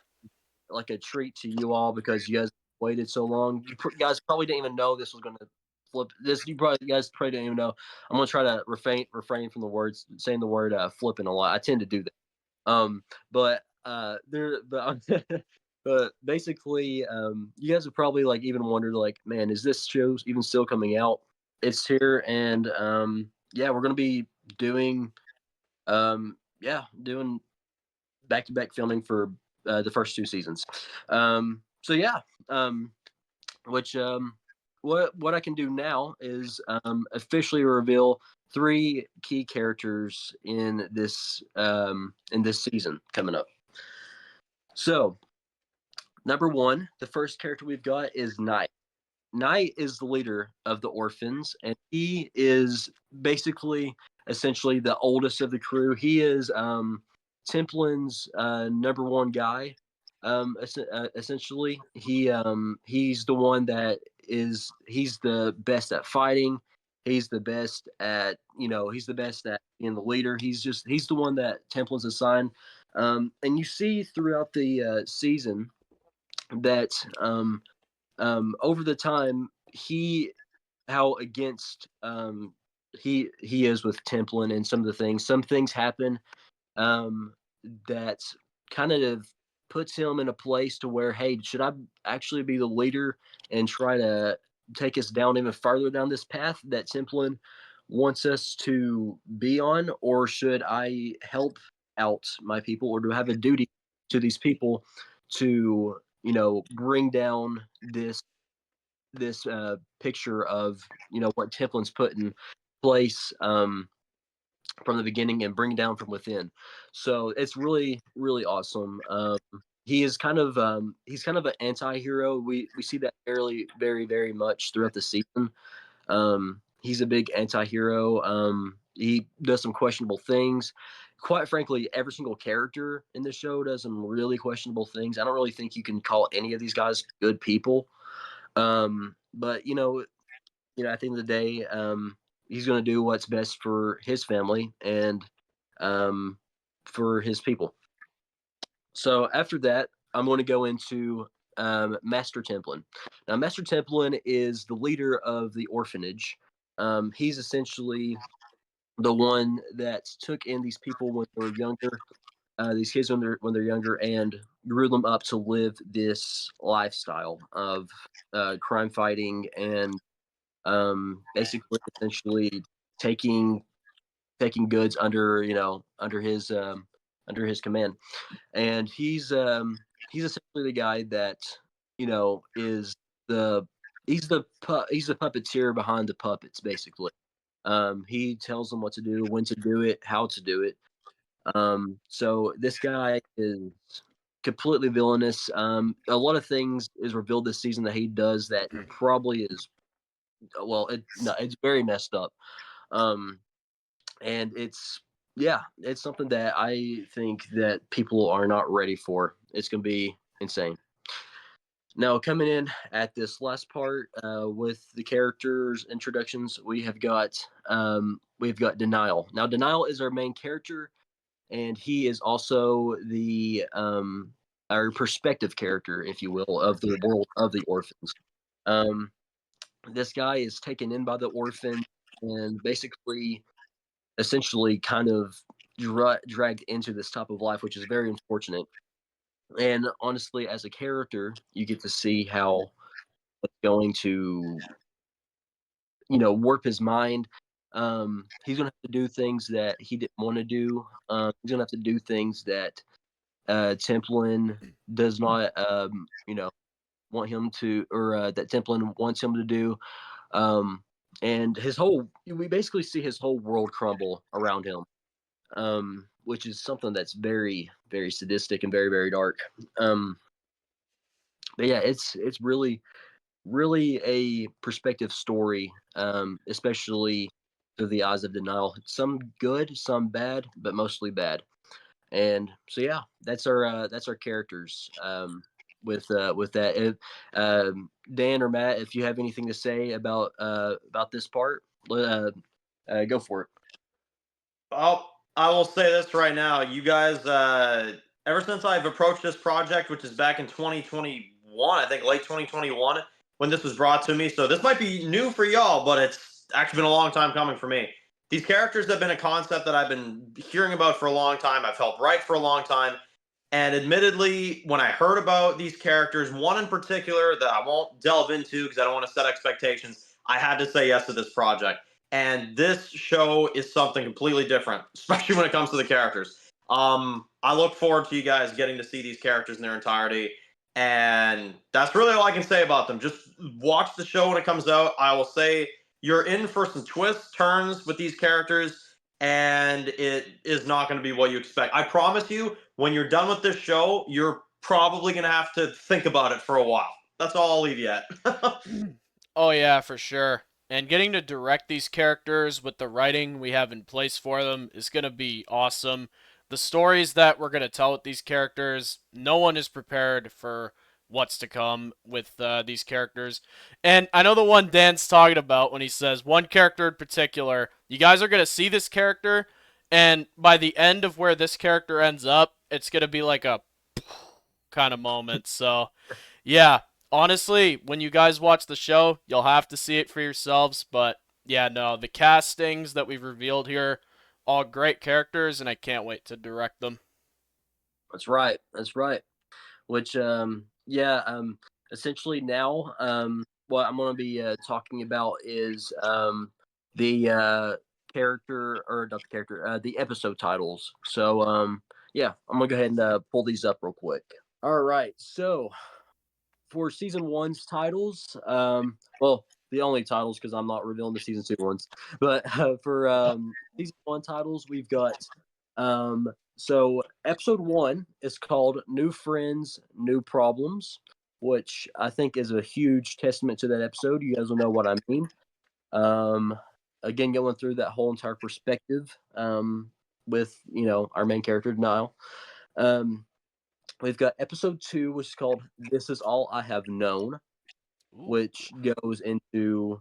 Like a treat to you all, because you guys waited so long. You guys probably didn't even know this was going to flip. You guys probably didn't even know. I'm going to try to refrain from the words, saying the word flipping a lot. I tend to do that. But but basically, you guys have probably like even wondered like, man, is this show even still coming out? It's here, and yeah, we're gonna be doing doing back-to-back filming for the first 2 seasons. So yeah, which what I can do now is officially reveal 3 key characters in this season coming up. So, number 1, the first character we've got is Knight. Knight is the leader of the orphans, and he is basically essentially the oldest of the crew. He is Templin's number 1 guy. Essentially, he's the one that he's the best at fighting. He's the best at he's the best at being the leader. He's the one that Templin's assigned. And you see throughout the season that over the time how against he is with Templin and some of the things. Some things happen that kind of puts him in a place to where, hey, should I actually be the leader and try to take us down even farther down this path that Templin wants us to be on, or should I help out my people, or do I have a duty to these people to bring down this picture of what Templin's put in place from the beginning and bring down from within. So it's really, really awesome. He is kind of he's kind of an anti-hero. We see that very, very, very much throughout the season. He's a big anti-hero. He does some questionable things. Quite frankly, every single character in the show does some really questionable things. I don't really think you can call any of these guys good people. But at the end of the day, he's going to do what's best for his family and for his people. So after that, I'm going to go into Master Templin. Now, Master Templin is the leader of the orphanage. He's essentially the one that took in these people when they were younger, these kids when they're younger, and grew them up to live this lifestyle of crime fighting and basically essentially taking goods under his command. And he's essentially the guy that is he's the puppeteer behind the puppets, basically. He tells them what to do, when to do it, how to do it. So this guy is completely villainous. A lot of things is revealed this season that he does that probably is, it's very messed up. And it's something that I think that people are not ready for. It's going to be insane. Now, coming in at this last part with the characters introductions, we've got Denial. Now, Denial is our main character, and he is also the our perspective character, if you will, of the world of the orphans. This guy is taken in by the orphan and basically, essentially, kind of dragged into this type of life, which is very unfortunate. And honestly, as a character, you get to see how it's going to, warp his mind. He's going to have to do things that he didn't want to do. He's going to have to do things that Templin does not, want him to, or that Templin wants him to do. And we basically see his whole world crumble around him. Which is something that's very, very sadistic and very, very dark. But yeah, it's really, really a perspective story, especially through the eyes of Denial. Some good, some bad, but mostly bad. And so yeah, that's our characters. With that, Dan or Matt, if you have anything to say about this part, go for it. Well, I will say this right now. You guys, ever since I've approached this project, which is back in 2021, I think late 2021, when this was brought to me. So this might be new for y'all, but it's actually been a long time coming for me. These characters have been a concept that I've been hearing about for a long time. I've helped write for a long time. And admittedly, when I heard about these characters, one in particular that I won't delve into because I don't want to set expectations, I had to say yes to this project. And this show is something completely different, especially when it comes to the characters. I look forward to you guys getting to see these characters in their entirety. And that's really all I can say about them. Just watch the show when it comes out. I will say you're in for some twists, turns with these characters, and it is not going to be what you expect. I promise you, when you're done with this show, you're probably going to have to think about it for a while. That's all I'll leave you at. Oh yeah, for sure. And getting to direct these characters with the writing we have in place for them is going to be awesome. The stories that we're going to tell with these characters, no one is prepared for what's to come with these characters. And I know the one Dan's talking about when he says one character in particular, you guys are going to see this character, and by the end of where this character ends up, it's going to be like a kind of moment. So, yeah, honestly, when you guys watch the show, you'll have to see it for yourselves. But yeah, no, the castings that we've revealed here, all great characters, and I can't wait to direct them. That's right. That's right. Which, yeah, essentially now, what I'm going to be talking about is the character, or not the character, the episode titles. So, yeah, I'm going to go ahead and pull these up real quick. All right. So, for season one's titles, well, the only titles because I'm not revealing the season two ones, but for season one titles, we've got so episode one is called New Friends, New Problems, which I think is a huge testament to that episode. You guys will know what I mean. Again, going through that whole entire perspective with our main character Niall. We've got episode two, which is called This Is All I Have Known, which goes into,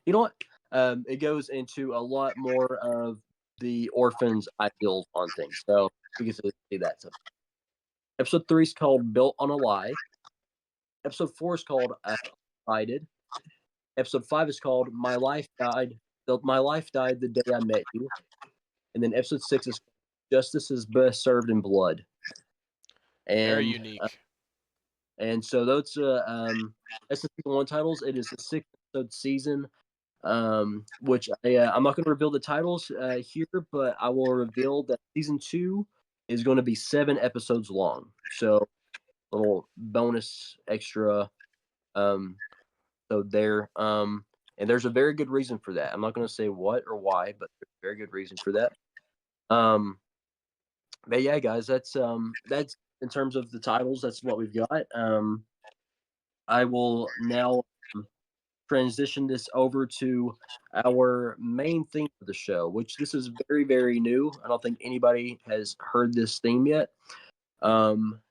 it goes into a lot more of the orphans' ideals on things. So we get to see that. So, episode three is called Built on a Lie. Episode four is called Divided. Episode five is called My Life Died. My Life Died the Day I Met You. And then episode six is Justice is Best Served in Blood. Very And unique. and so those that's the season one titles. It is a 6-episode season, which I'm not going to reveal the titles here, but I will reveal that season two is going to be 7 episodes long. So little bonus extra. So there. And there's a very good reason for that. I'm not going to say what or why, but there's a very good reason for that. But yeah, guys, that's in terms of the titles, that's what we've got. I will now transition this over to our main theme of the show, which this is very, very new. I don't think anybody has heard this theme yet.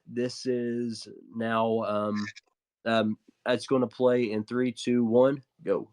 This is now it's going to play in 3, 2, 1, go.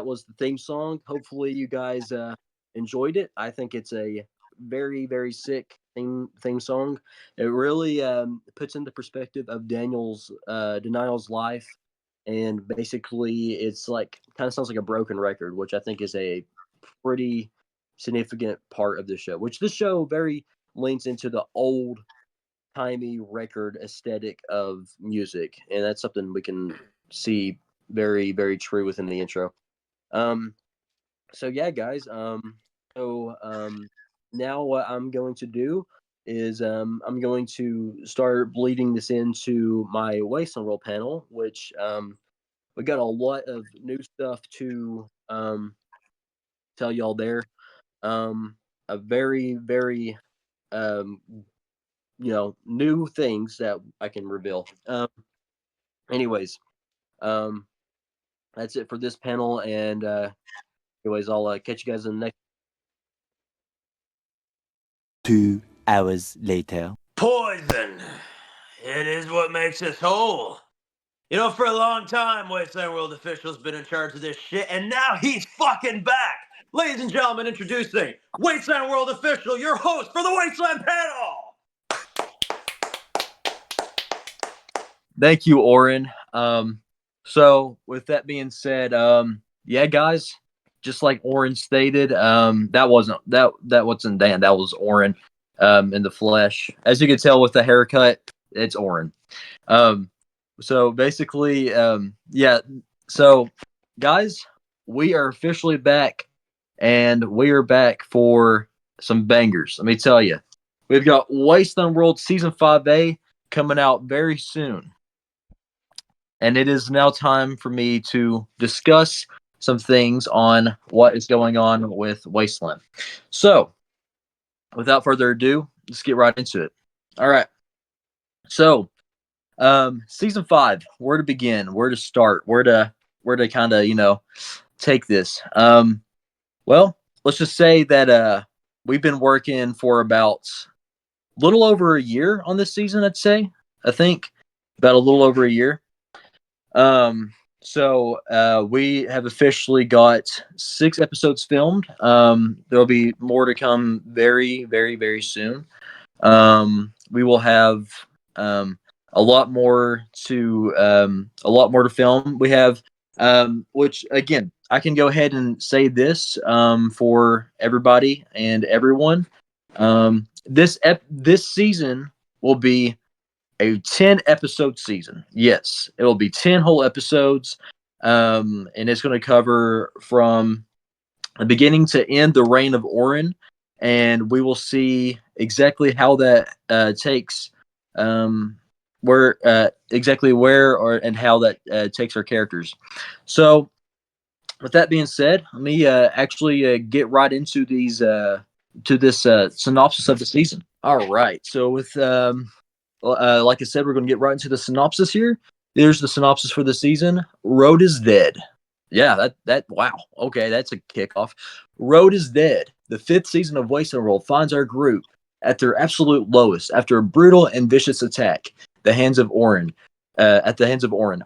Was the theme song. Hopefully you guys enjoyed it. I think it's a very, very sick theme song. It really puts into perspective of Daniel's Denial's life, and basically it's like kind of sounds like a broken record, which I think is a pretty significant part of the show, which this show very leans into the old timey record aesthetic of music, and that's something we can see very, very true within the intro. So yeah, guys. Now what I'm going to do is I'm going to start bleeding this into my Wasteland World panel, which we got a lot of new stuff to tell y'all there. A very, very new things that I can reveal. Anyways, that's it for this panel, and anyways, I'll catch you guys in the next. 2 hours later. Poison. It is what makes us whole. You know, for a long time, Wasteland World Official's been in charge of this shit, and now he's fucking back. Ladies and gentlemen, introducing Wasteland World Official, your host for the Wasteland panel. Thank you, Oren. So with that being said, yeah, guys, just like Oren stated, that wasn't Dan, that was Oren, in the flesh. As you can tell with the haircut, it's Oren. So basically, yeah. So, guys, we are officially back, and we are back for some bangers. Let me tell you, we've got Wasteland World Season 5A coming out very soon. And it is now time for me to discuss some things on what is going on with Wasteland. So, without further ado, let's get right into it. All right. So, Season 5, where to begin, where to start, where to kind of, take this. Well, let's just say that we've been working for about a little over a year on this season, I'd say. I think about a little over a year. So we have officially got 6 episodes filmed. There'll be more to come very, very, very soon. We will have a lot more to film. We have which again, I can go ahead and say this for everybody and everyone. This season will be a 10 episode season. Yes, it will be 10 whole episodes. And it's going to cover from the beginning to end the reign of Orin. And we will see exactly how that takes, and how that takes our characters. So, with that being said, let me actually get right into these to this synopsis of the season. All right. So with like I said, we're going to get right into the synopsis here. There's the synopsis for the season. Road is dead. Yeah, wow. Okay, that's a kickoff. Road is dead. The 5th season of Wasteland World finds our group at their absolute lowest after a brutal and vicious attack at the hands of Orin.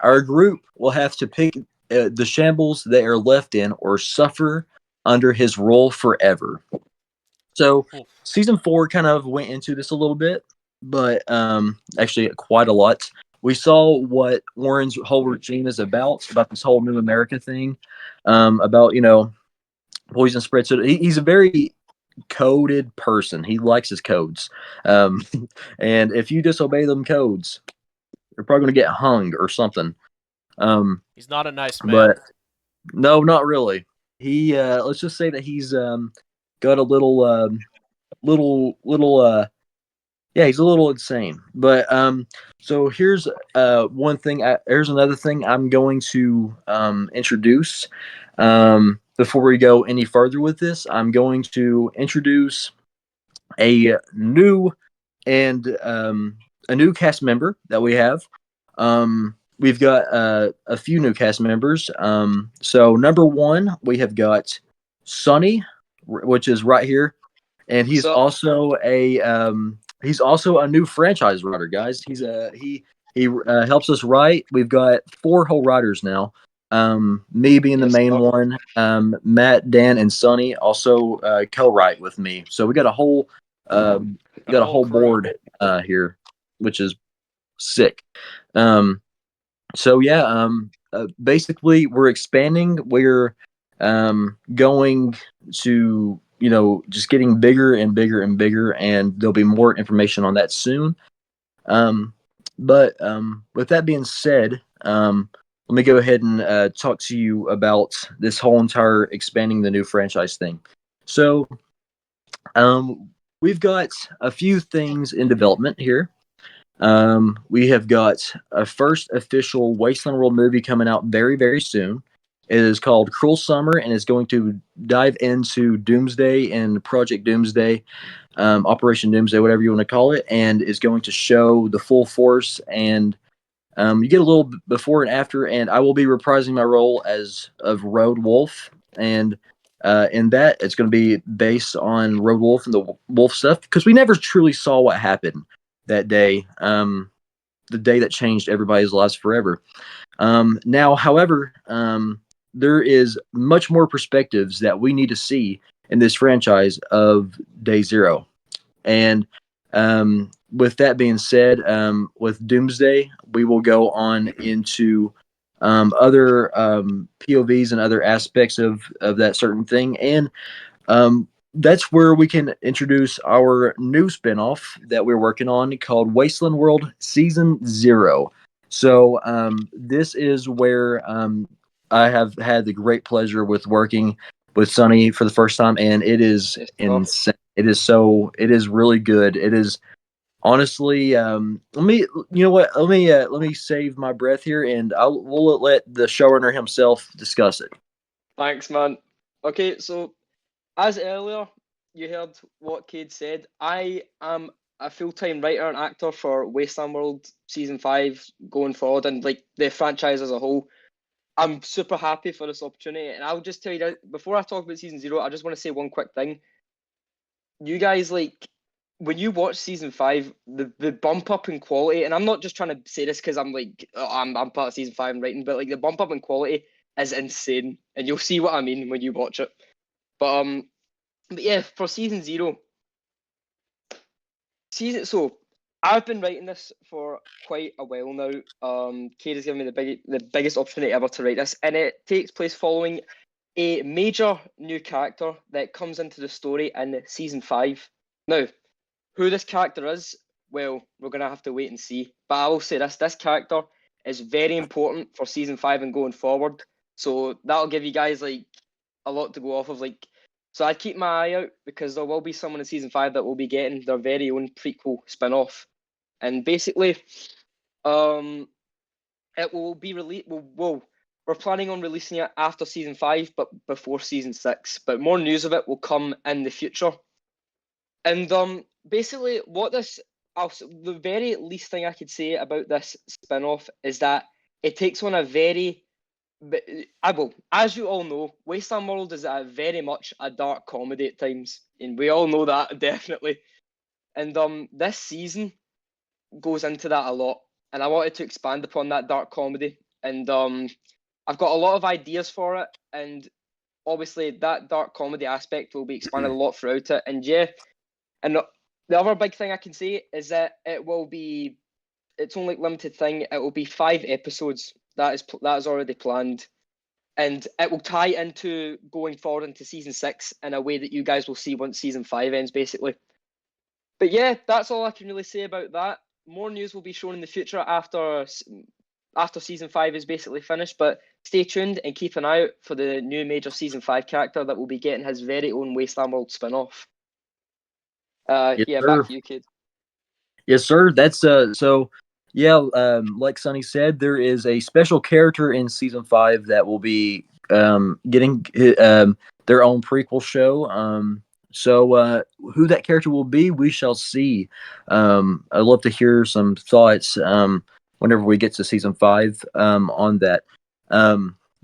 Our group will have to pick the shambles they are left in or suffer under his rule forever. So, season 4 kind of went into this a little bit, but actually quite a lot. We saw what Warren's whole regime is about this whole New America thing, about, poison spread. So he's a very coded person. He likes his codes. And if you disobey them codes, you're probably going to get hung or something. He's not a nice man. But no, not really. He, let's just say that he's got a little, yeah, he's a little insane. But so here's here's another thing I'm going to introduce. Before we go any further with this, I'm going to introduce a new cast member that we have. We've got a few new cast members. So number 1, we have got Sonny, which is right here, and he's also a new franchise writer, guys. He helps us write. We've got 4 whole writers now. Me being the main one. Matt, Dan, and Sonny also co-write with me. So we got a whole board here, which is sick. So yeah, basically we're expanding. We're going to, just getting bigger and bigger and bigger, and there'll be more information on that soon. But with that being said, let me go ahead and talk to you about this whole entire expanding the new franchise thing. So, we've got a few things in development here. We have got a first official Wasteland World movie coming out very, very soon. It is called Cruel Summer, and it's going to dive into Doomsday and Project Doomsday, Operation Doomsday, whatever you want to call it, and is going to show the full force. And you get a little before and after, and I will be reprising my role as of Road Wolf, and in that it's going to be based on Road Wolf and the Wolf stuff because we never truly saw what happened that day, the day that changed everybody's lives forever. Now, however, there is much more perspectives that we need to see in this franchise of Day Zero. And with that being said, with Doomsday, we will go on into other POVs and other aspects of that certain thing. And that's where we can introduce our new spinoff that we're working on called Wasteland World Season 0. So this is where I have had the great pleasure with working with Sonny for the first time, and it is insane. It is really good. It is honestly, let me, you know what? Let me save my breath here, and we'll let the showrunner himself discuss it. Thanks, man. Okay, so as earlier you heard what Cade said, I am a full-time writer and actor for Wasteland World Season 5 going forward, and like the franchise as a whole. I'm super happy for this opportunity, and I'll just tell you that before I talk about Season 0, I just want to say one quick thing. You guys, like, when you watch Season 5, the bump up in quality, and I'm not just trying to say this because I'm like, I'm part of Season 5 and writing, but like the bump up in quality is insane, and you'll see what I mean when you watch it. But yeah, for Season 0, so I've been writing this for quite a while now. Cade has given me the biggest opportunity ever to write this, and it takes place following a major new character that comes into the story in Season 5. Now, who this character is, well, we're going to have to wait and see. But I will say this character is very important for Season 5 and going forward. So that'll give you guys like a lot to go off of. Like, so I'd keep my eye out because there will be someone in Season 5 that will be getting their very own prequel spin-off. And basically, it will be released. We're planning on releasing it after Season 5, but before Season 6. But more news of it will come in the future. And basically, the very least thing I could say about this spin-off is that it takes on a very, as you all know, Wasteland World is very much a dark comedy at times, and we all know that definitely. And this season goes into that a lot, and I wanted to expand upon that dark comedy, and I've got a lot of ideas for it, and obviously that dark comedy aspect will be expanded a lot throughout it. And yeah, and the other big thing I can say is that it's only like limited thing. It will be 5 episodes. That is already planned, and it will tie into going forward into Season 6 in a way that you guys will see once Season 5 ends, basically. But yeah, that's all I can really say about that. More news will be shown in the future after Season 5 is basically finished, but stay tuned and keep an eye out for the new major Season 5 character that will be getting his very own Wasteland World spin-off. Yes, yeah, sir. back to you, Cade. Yes, sir. That's so. Yeah, like Sonny said, there is a special character in Season 5 that will be getting their own prequel show. So who that character will be, we shall see. I'd love to hear some thoughts whenever we get to Season 5 on that.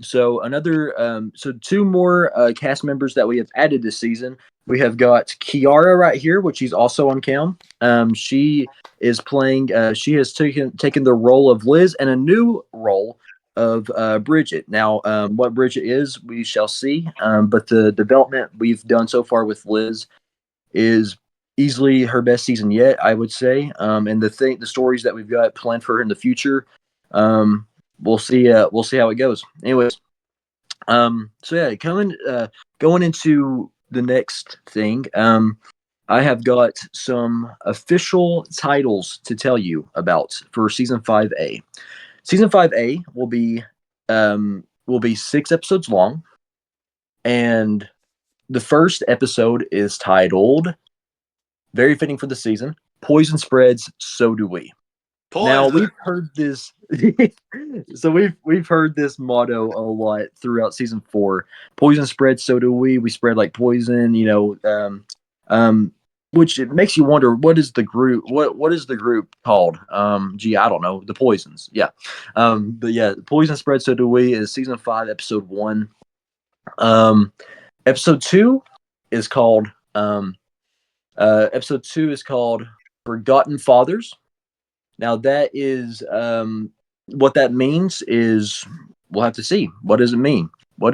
So 2 more cast members that we have added this season. We have got Kiara right here, which she's also on cam. She is playing. She has taken the role of Liz and a new role of Bridget. Now, what Bridget is, we shall see. But the development we've done so far with Liz is easily her best season yet, I would say. And the stories that we've got planned for her in the future, we'll see. We'll see how it goes. Anyways, so yeah, going into the next thing, I have got some official titles to tell you about for Season 5A. Season 5A will be 6 episodes long, and the first episode is titled very fitting for the season. Poison spreads, so do we. Now Poison. we've heard this, so we've heard this motto a lot throughout season 4. Poison spreads, so do we. We spread like poison, which it makes you wonder what is the group? What is the group called? I don't know. The Poisons, yeah. But yeah, Poison spreads, so do we. Is season 5, episode 1. Episode 2 is called Forgotten Fathers. Now that is what that means is we'll have to see. What does it mean? We'll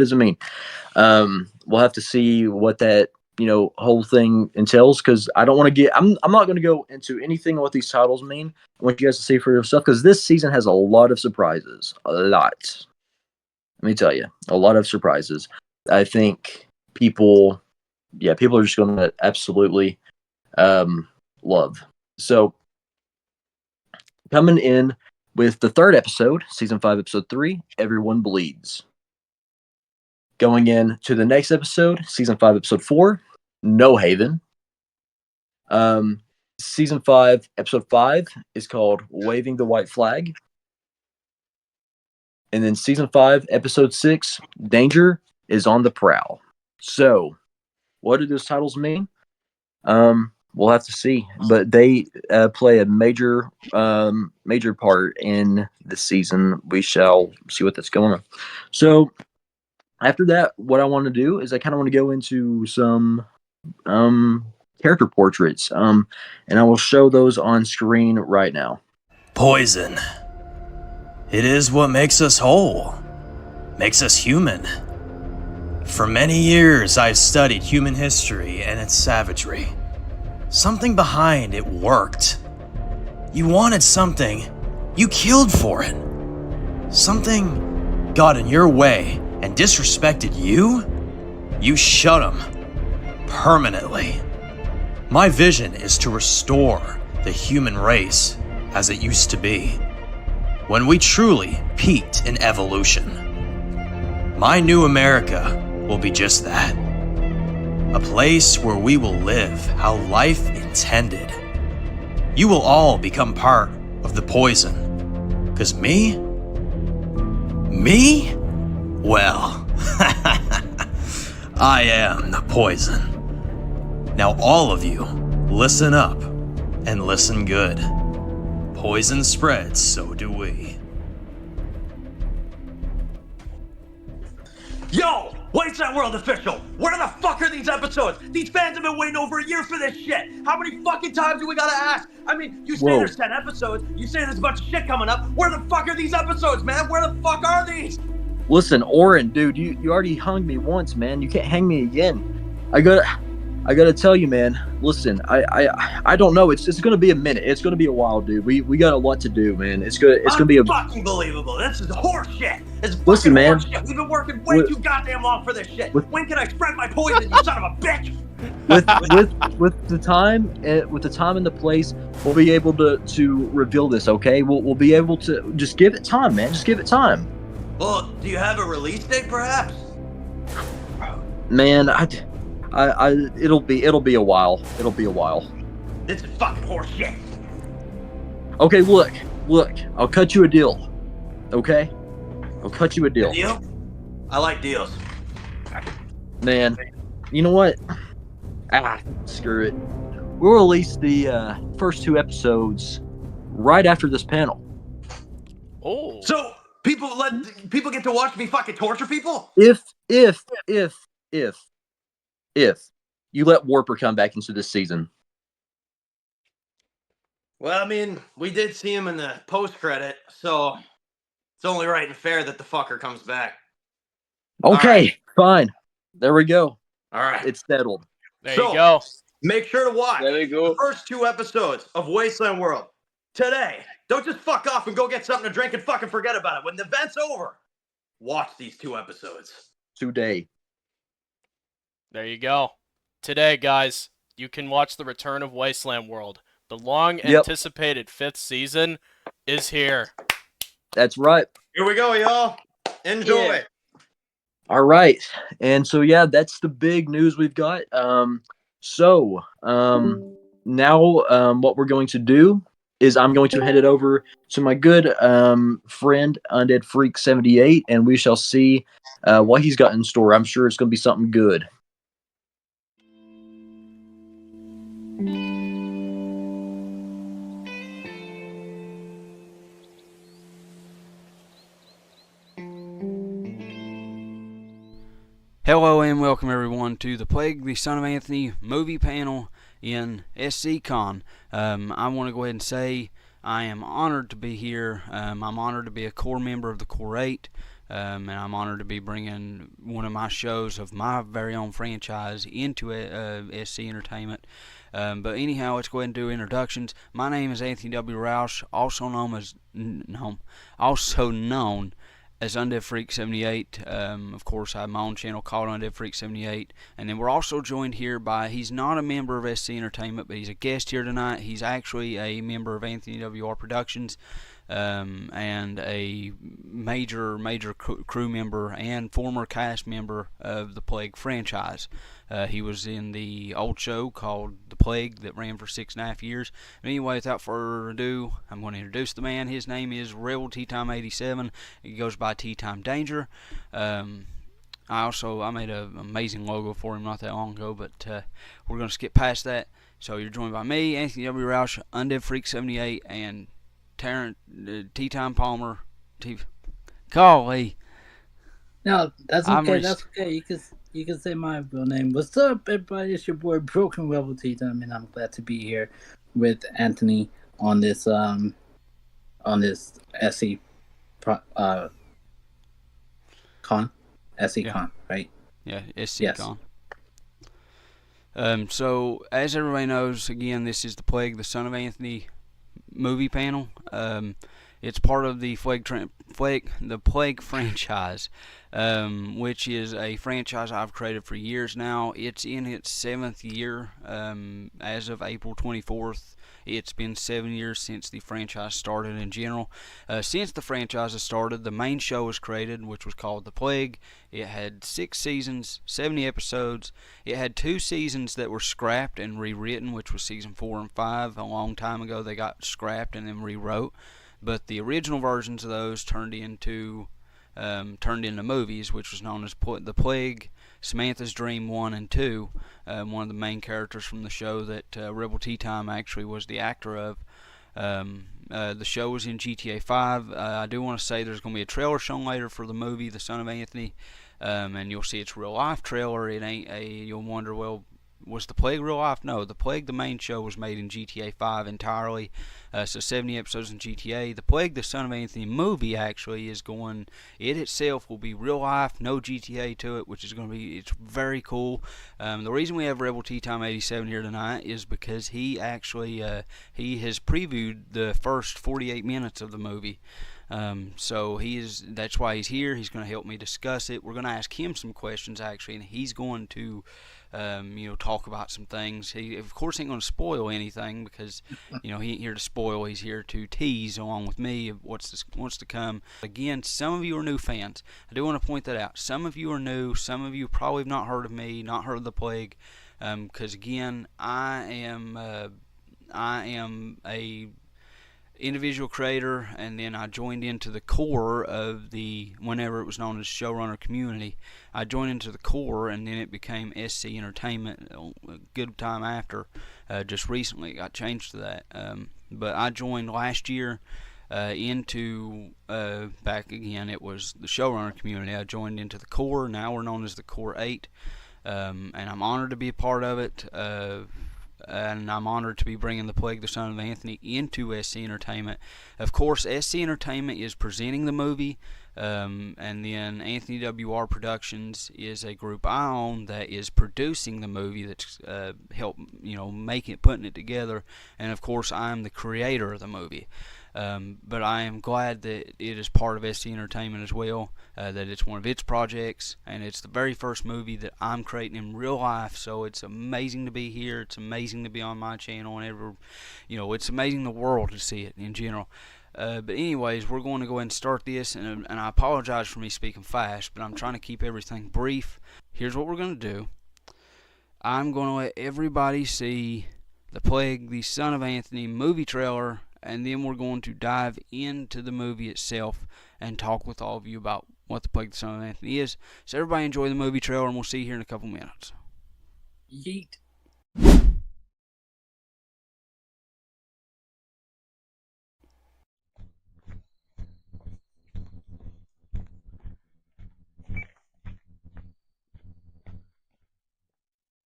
have to see what that whole thing entails, because I don't want to get I'm not going to go into anything what these titles mean. I want you guys to see for yourself, because this season has a lot of surprises. A lot. Let me tell you, a lot of surprises. I think people are just going to absolutely love. So coming in with the 3rd episode, season 5, episode 3, Everyone Bleeds. Going in to the next episode, season 5, episode 4, No Haven. Season 5, episode 5 is called Waving the White Flag. And then season 5, episode 6, Danger is on the Prowl. So, what do those titles mean? We'll have to see, but they play a major part in the season. We shall see what that's going on. So after that, what I want to do is I kind of want to go into some character portraits, and I will show those on screen right now. Poison. It is what makes us whole, makes us human. For many years, I've studied human history and its savagery. Something behind it worked. You wanted something, you killed for it. Something got in your way and disrespected you, you shut them permanently. My vision is to restore the human race as it used to be, when we truly peaked in evolution. My new America will be just that. A place where we will live how life intended. You will all become part of the poison. 'Cause me? Well, I am the poison. Now all of you, listen up and listen good. Poison spreads, so do we. Yo! Wasteland World official! Where the fuck are these episodes? These fans have been waiting over a year for this shit! How many fucking times do we gotta ask? I mean, you say there's 10 episodes, you say there's a bunch of shit coming up. Where the fuck are these episodes, man? Where the fuck are these? Listen, Oren, dude, you already hung me once, man. You can't hang me again. I gotta tell you, man. Listen, I don't know. It's gonna be a minute. It's gonna be a while, dude. We got a lot to do, man. It's gonna be a fucking believable. This is horse shit. It's fucking Listen, man. horse shit. We've been working way too goddamn long for this shit. When can I spread my poison, you son of a bitch? with the time and the place, we'll be able to reveal this. Okay, we'll be able to just give it time, man. Just give it time. Well, do you have a release date, perhaps? Man, it'll be a while. It'll be a while. This is fucking horse shit. Okay, look. I'll cut you a deal. Okay, I'll cut you a deal. A deal? I like deals. Man, you know what? Screw it. We'll release the first 2 episodes right after this panel. Oh. So people get to watch me fucking torture people? If you let Warper come back into this season. Well, I mean, we did see him in the post-credit, so it's only right and fair that the fucker comes back. Okay, fine. There we go. All right. It's settled. There you go. Make sure to watch There we go. the first 2 episodes of Wasteland World today. Don't just fuck off and go get something to drink and fucking forget about it. When the event's over, watch these 2 episodes. Today. There you go. Today, guys, you can watch the return of Wasteland World. The long-anticipated 5th season is here. That's right. Here we go, y'all. Enjoy. Yeah. All right. And so, yeah, that's the big news we've got. now what we're going to do is I'm going to head it over to my good friend Undead Freak 78, and we shall see what he's got in store. I'm sure it's going to be something good. Hello and welcome everyone to the Plague the Son of Anthony movie panel in SCCon. I want to go ahead and say I am honored to be here. I'm honored to be a core member of the Core 8, and I'm honored to be bringing one of my shows of my very own franchise into SC Entertainment. But anyhow, let's go ahead and do introductions. My name is Anthony W. Roush, also known as Undead Freak 78. Of course, I have my own channel called Undead Freak 78. And then we're also joined here by, he's not a member of SC Entertainment, but he's a guest here tonight. He's actually a member of Anthony WR Productions, and a major crew member and former cast member of the Plague franchise. He was in the old show called The Plague that ran for 6.5 years. Anyway, without further ado, I'm going to introduce the man. His name is Rebel Tea Time 87. He goes by Tea Time Danger. I made an amazing logo for him not that long ago, but we're going to skip past that. So you're joined by me, Anthony W. Roush, Undead Freak 78, and Tea Time Palmer. Golly. No, that's okay. That's okay. You can say my real name. What's up, everybody? It's your boy Broken Rebel Tea Time, and I'm glad to be here with Anthony on this SC con. SC con, right? Yeah, SC con. So as everybody knows, again, this is the Plague the Son of Anthony movie panel. It's part of the Plague franchise, which is a franchise I've created for years now. It's in its 7th year. As of April 24th, it's been 7 years since the franchise started in general. Since the franchise has started, the main show was created, which was called The Plague. It had 6 seasons, 70 episodes. It had 2 seasons that were scrapped and rewritten, which was season 4 and 5. A long time ago, they got scrapped and then rewrote. But the original versions of those turned into movies, which was known as The Plague, Samantha's Dream 1 and 2. One of the main characters from the show that Rebel Tea Time actually was the actor of. The show was in GTA 5. I do want to say there's going to be a trailer shown later for the movie The Son of Anthony, and you'll see it's a real life trailer. It ain't you'll wonder, well, was The Plague real life? No, The Plague, the main show, was made in GTA 5 entirely. So 70 episodes in GTA. The Plague, the Son of Anthony movie actually is going, it itself will be real life, no GTA to it, which is going to be, it's very cool. The reason we have Rebel Tea Time 87 here tonight is because he actually, he has previewed the first 48 minutes of the movie. So that's why he's here. He's going to help me discuss it. We're going to ask him some questions actually, and he's going to talk about some things. He, of course, ain't going to spoil anything because, he ain't here to spoil. He's here to tease along with me of what's to come. Again, some of you are new fans. I do want to point that out. Some of you are new. Some of you probably have not heard of me, not heard of The Plague, because again, I am a individual creator, and then I joined into the core of the, whenever it was known as Showrunner Community, I joined into the core, and then it became SC Entertainment a good time after. Just recently it got changed to that. But I joined last year into, back again, it was the Showrunner Community. I joined into the core. Now we're known as the Core 8, and I'm honored to be a part of it. And I'm honored to be bringing The Plague the Son of Anthony into SC Entertainment. Of course, SC Entertainment is presenting the movie, and then Anthony WR Productions is a group I own that is producing the movie, that's making it, putting it together, and of course I'm the creator of the movie. But I am glad that it is part of SC Entertainment as well, that it's one of its projects, and it's the very first movie that I'm creating in real life, so it's amazing to be here. It's amazing to be on my channel, and it's amazing the world to see it in general. But anyways, we're going to go ahead and start this, and I apologize for me speaking fast, but I'm trying to keep everything brief. Here's what we're going to do. I'm going to let everybody see The Plague, the Son of Anthony movie trailer, and then we're going to dive into the movie itself and talk with all of you about what The Plague, the Son of Anthony is. So everybody enjoy the movie trailer, and we'll see you here in a couple minutes. Yeet.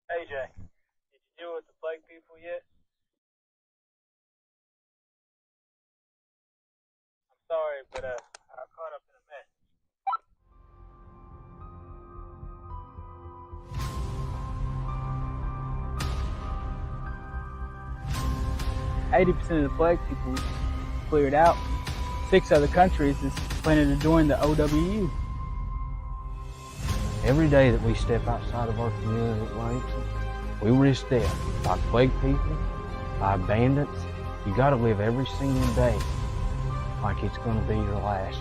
AJ, did you deal with the plague people yet? I'm sorry, but I got caught up in a mess. 80% of the plague people cleared out. 6 other countries is planning to join the OWU. Every day that we step outside of our community at Langston, we risk death by plague people, by bandits. You gotta live every single day like it's gonna be your last.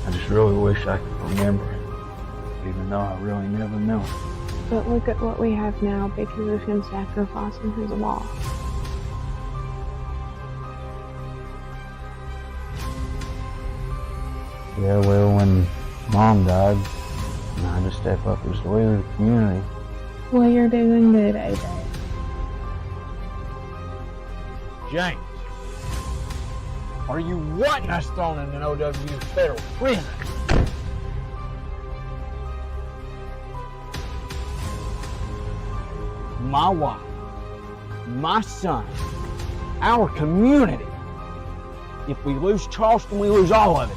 I just really wish I could remember it, even though I really never know. But look at what we have now because of him sacrificing his law. Yeah, well, when Mom died, and I had to step up as the leader of the community. Well, you're doing good, AJ. James, are you wanting us thrown in an OWU federal prison? My wife, my son, our community. If we lose Charleston, we lose all of it.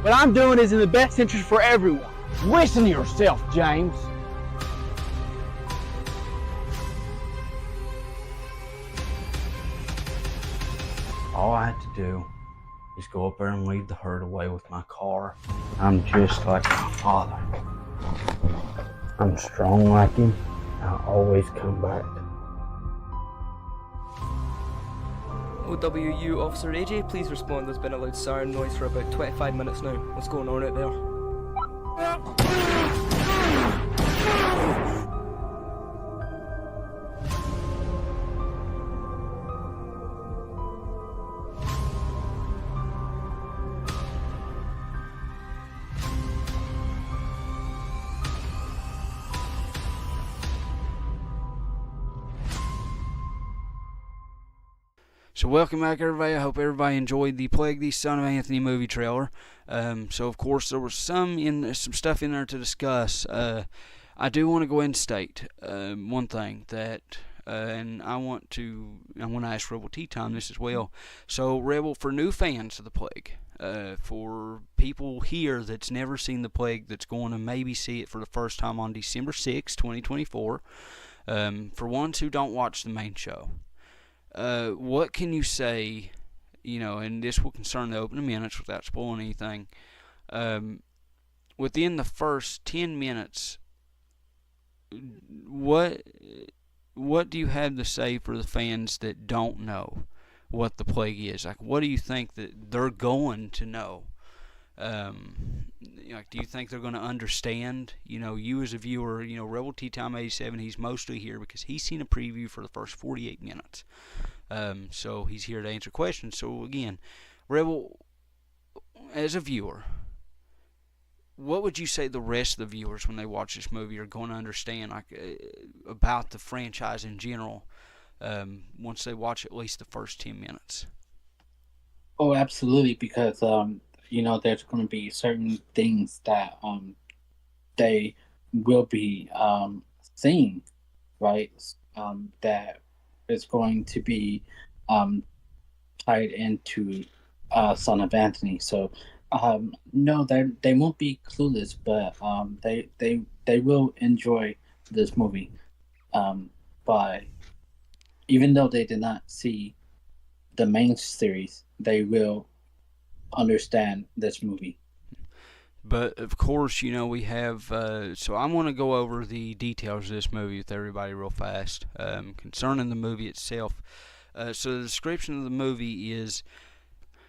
What I'm doing is in the best interest for everyone. Listen to yourself, James. All I had to do is go up there and lead the herd away with my car. I'm just like my father. I'm strong like him. I always come back. OWU Officer AJ, please respond. There's been a loud siren noise for about 25 minutes now. What's going on out there? So welcome back, everybody. I hope everybody enjoyed the Plague, the Son of Anthony movie trailer. So of course there was some stuff in there to discuss. I do want to go ahead and state one thing that, and I want to ask Rebel Tea Time this as well. So Rebel, for new fans of the Plague, for people here that's never seen the Plague, that's going to maybe see it for the first time on December 6, 2024. For ones who don't watch the main show. What can you say, and this will concern the opening minutes without spoiling anything, within the first 10 minutes, what do you have to say for the fans that don't know what the Plague is? Like, what do you think that they're going to know? Do you think they're going to understand? You as a viewer, Rebel Tea Time 87, he's mostly here because he's seen a preview for the first 48 minutes. So he's here to answer questions. So again, Rebel, as a viewer, what would you say the rest of the viewers, when they watch this movie, are going to understand about the franchise in general once they watch at least the first 10 minutes? Oh, absolutely, because there's going to be certain things that they will be seeing, right? That is going to be tied into Son of Anthony. So no, they won't be clueless, but they will enjoy this movie. By even though they did not see the main series, they will understand this movie. But of course, we have. So I want to go over the details of this movie with everybody real fast concerning the movie itself. So the description of the movie is: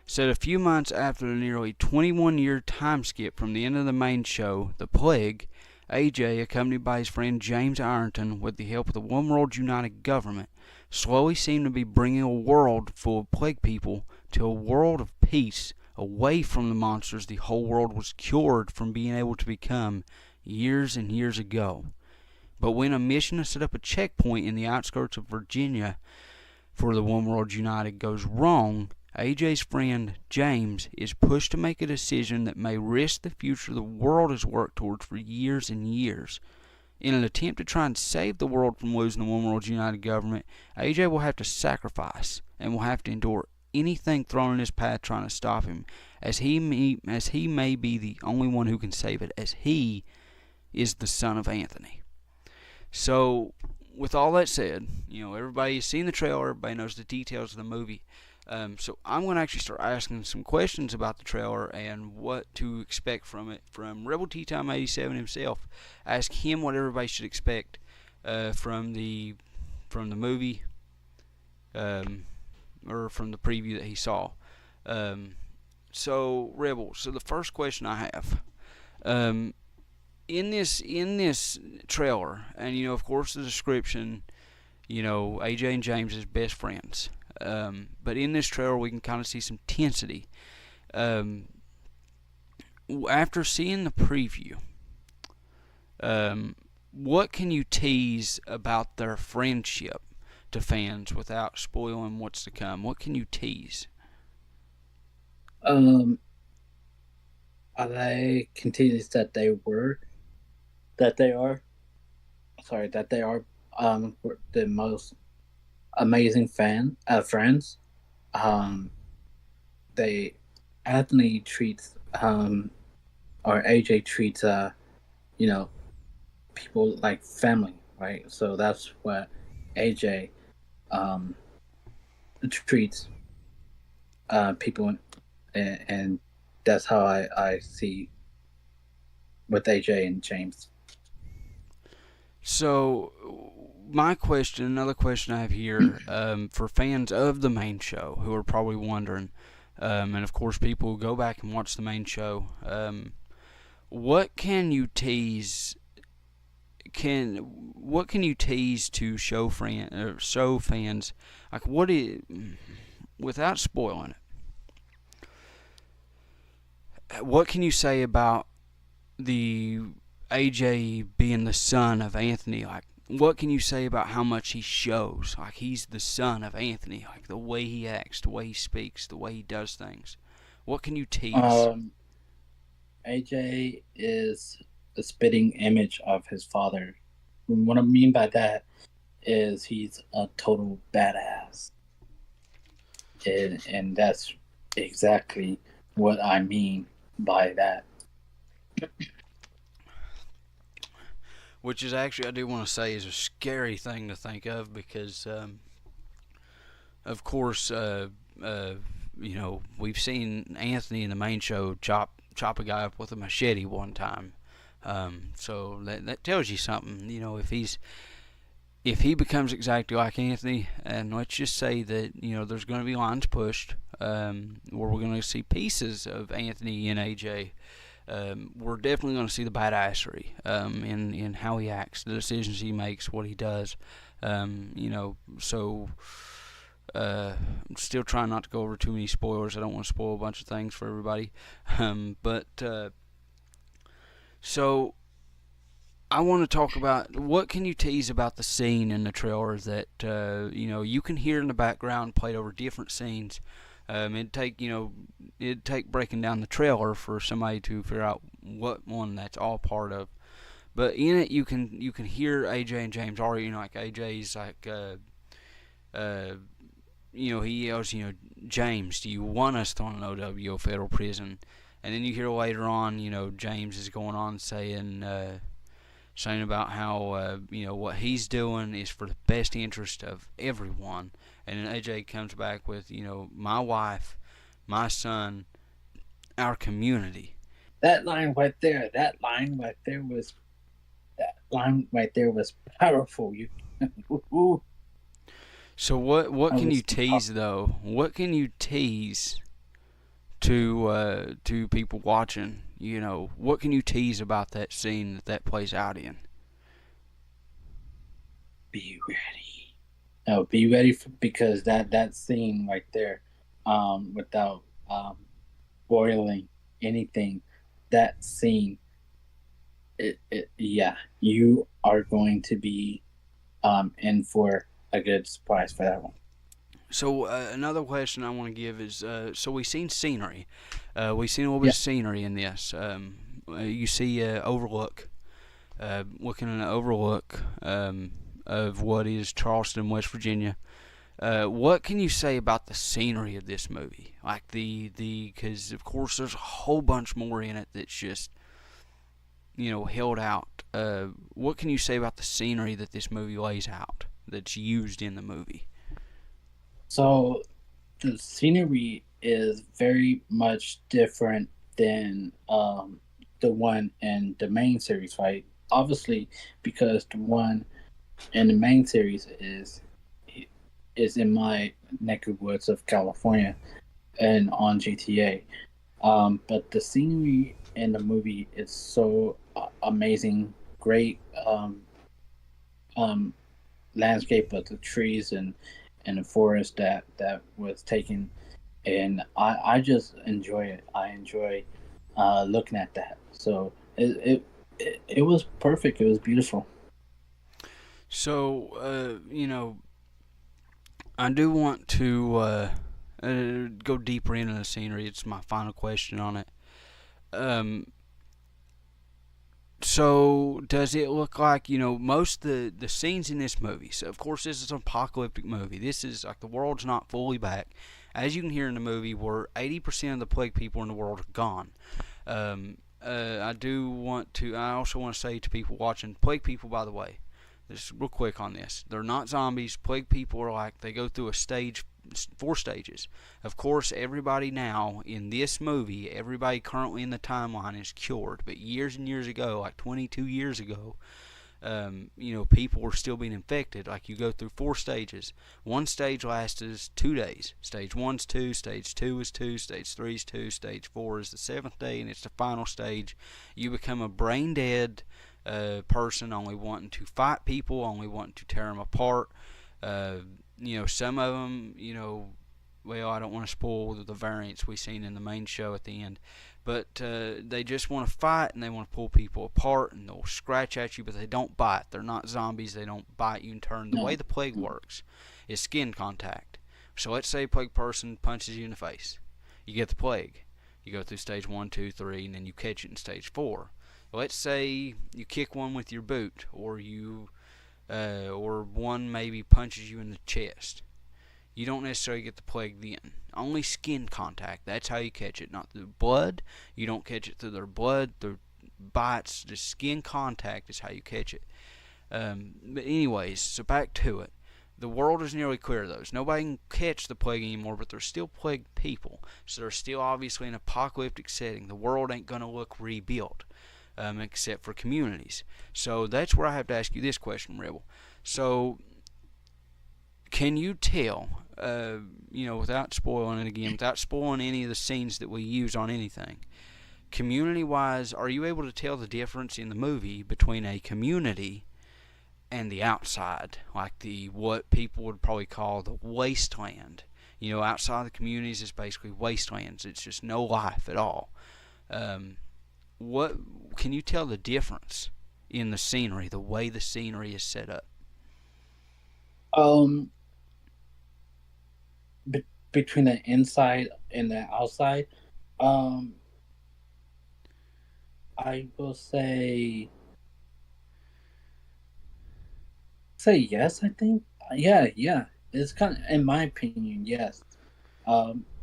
said a few months after the nearly 21-year time skip from the end of the main show, The Plague, AJ, accompanied by his friend James Ironton with the help of the One World United government, slowly seemed to be bringing a world full of plague people to a world of peace, away from the monsters the whole world was cured from being able to become years and years ago. But when a mission to set up a checkpoint in the outskirts of Virginia for the One World United goes wrong, AJ's friend James is pushed to make a decision that may risk the future the world has worked towards for years and years. In an attempt to try and save the world from losing the One World United government, AJ will have to sacrifice and will have to endure anything thrown in his path trying to stop him, as he may be the only one who can save it, as he is the son of Anthony. So, with all that said, everybody's seen the trailer, everybody knows the details of the movie. So I'm going to actually start asking some questions about the trailer and what to expect from it from Rebel Tea Time 87 himself. Ask him what everybody should expect from the movie or from the preview that he saw. So Rebel. So the first question I have, in this trailer, and of course the description, AJ and James as best friends. But in this trailer, we can kind of see some tensity. After seeing the preview, what can you tease about their friendship to fans without spoiling what's to come? What can you tease? I can tease that they are the most amazing friends. Anthony treats or AJ treats people like family, right? So that's what AJ treats people, and that's how I see with AJ and James. So another question I have here, for fans of the main show who are probably wondering, and of course people who go back and watch the main show, what can you tease? What can you tease to show fans? Like without spoiling it, what can you say about the AJ being the son of Anthony? Like, what can you say about how much he shows? Like, he's the son of Anthony. Like, the way he acts, the way he speaks, the way he does things. What can you tease? AJ is a spitting image of his father. What I mean by that is he's a total badass. And that's exactly what I mean by that. Which is actually, I do want to say, is a scary thing to think of because, of course, we've seen Anthony in the main show chop a guy up with a machete one time. So that tells you something. If he becomes exactly like Anthony, and let's just say that there's going to be lines pushed, where we're going to see pieces of Anthony and AJ. We're definitely going to see the badassery in how he acts, the decisions he makes, what he does. So I'm still trying not to go over too many spoilers. I don't want to spoil a bunch of things for everybody. So I want to talk about what can you tease about the scene in the trailer that you can hear in the background played over different scenes. It'd take breaking down the trailer for somebody to figure out what one that's all part of. But in it, you can hear AJ and James already. Like AJ's like, he yells, James, do you want us thrown in OWO federal prison? And then you hear later on, James is going on saying about how what he's doing is for the best interest of everyone. And then AJ comes back with, my wife, my son, our community. That line right there was powerful. So what can you tease though? What can you tease to people watching, you know, what can you tease about that scene that plays out in? Be ready. No, be ready because that scene right there, without spoiling anything, that scene, yeah, you are going to be in for a good surprise for that one. So another question I want to give is, so we've seen scenery. We've seen a little bit of scenery in this. You see overlook, looking at an overlook of what is Charleston, West Virginia. What can you say about the scenery of this movie? Like because of course there's a whole bunch more in it that's just, you know, held out. What can you say about the scenery that this movie lays out, that's used in the movie? So the scenery is very much different than the one in the main series, right? Obviously, because the one in the main series is in my neck of woods of California and on GTA. But the scenery in the movie is so amazing, great landscape of the trees and the forest that was taken, and I just enjoy it. I enjoy looking at that. So it was perfect. It was beautiful. So you know, I do want to go deeper into the scenery. It's my final question on it. So does it look like, you know, most the scenes in this movie, so of course this is an apocalyptic movie, this is like the world's not fully back, as you can hear in the movie, where 80% of the plague people in the world are gone. I also want to say to people watching, plague people, by the way, just real quick on this, they're not zombies. Plague people are like, they go through 4 stages. Of course, everybody now in this movie, everybody currently in the timeline is cured, but years and years ago, like 22 years ago, you know, people were still being infected. Like, you go through 4 stages. One stage lasts 2 days. Stage 1's 2, stage 2 is 2, stage 3 is 2, stage 4 is the 7th day, and it's the final stage. You become a brain dead person, only wanting to fight people, only wanting to tear them apart. You know, some of them, you know, well, I don't want to spoil the variants we've seen in the main show at the end, but they just want to fight and they want to pull people apart, and they'll scratch at you, but they don't bite. They're not zombies. They don't bite you and turn. The way the plague works is skin contact. So let's say a plague person punches you in the face. You get the plague. You go through stage 1, 2, 3, and then you catch it in stage 4. Let's say you kick one with your boot, or or one maybe punches you in the chest. You don't necessarily get the plague then. Only skin contact. That's how you catch it. Not through blood. You don't catch it through their blood, their bites. Just skin contact is how you catch it. But anyways, so back to it. The world is nearly clear of those. Nobody can catch the plague anymore, but there's still plague people. So they're still obviously an apocalyptic setting. The world ain't going to look rebuilt. Except for communities. So that's where I have to ask you this question, Rebel. So, can you tell, you know, without spoiling it again, without spoiling any of the scenes that we use on anything, community-wise, are you able to tell the difference in the movie between a community and the outside, like what people would probably call the wasteland? You know, outside the communities is basically wastelands. It's just no life at all. What can you tell the difference in the scenery, the way the scenery is set up? Between the inside and the outside, I will say yes. I think yeah. It's kind of, in my opinion, yes.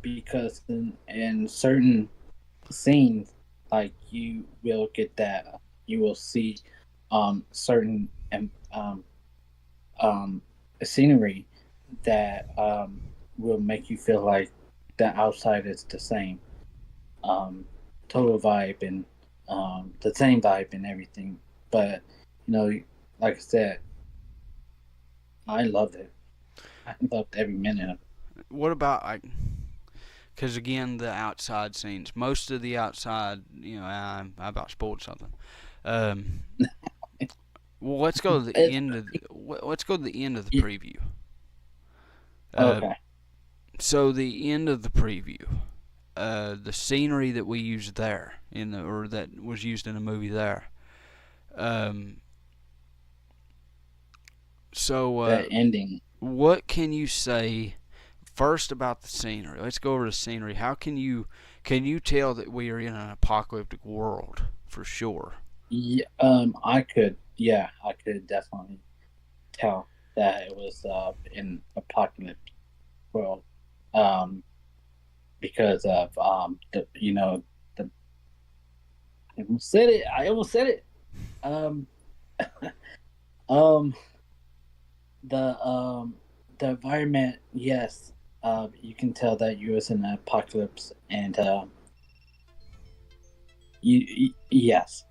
Because in certain scenes, like, you will get that, you will see certain scenery that will make you feel like the outside is the same, total vibe, and the same vibe and everything. But, you know, like I said, I loved it. I loved every minute of it. What about, like, Because again, the outside scenes, most of the outside, I about spoiled something. Well, let's go to the end of the preview. Okay. So the end of the preview, the scenery that we used there that was used in the movie there. So the ending. What can you say first about the scenery? Let's go over the scenery. How can you tell that we are in an apocalyptic world for sure? Yeah, I could definitely tell that it was in apocalyptic world, because of the I almost said it. The environment, yes, you can tell that you was in an apocalypse, and yes,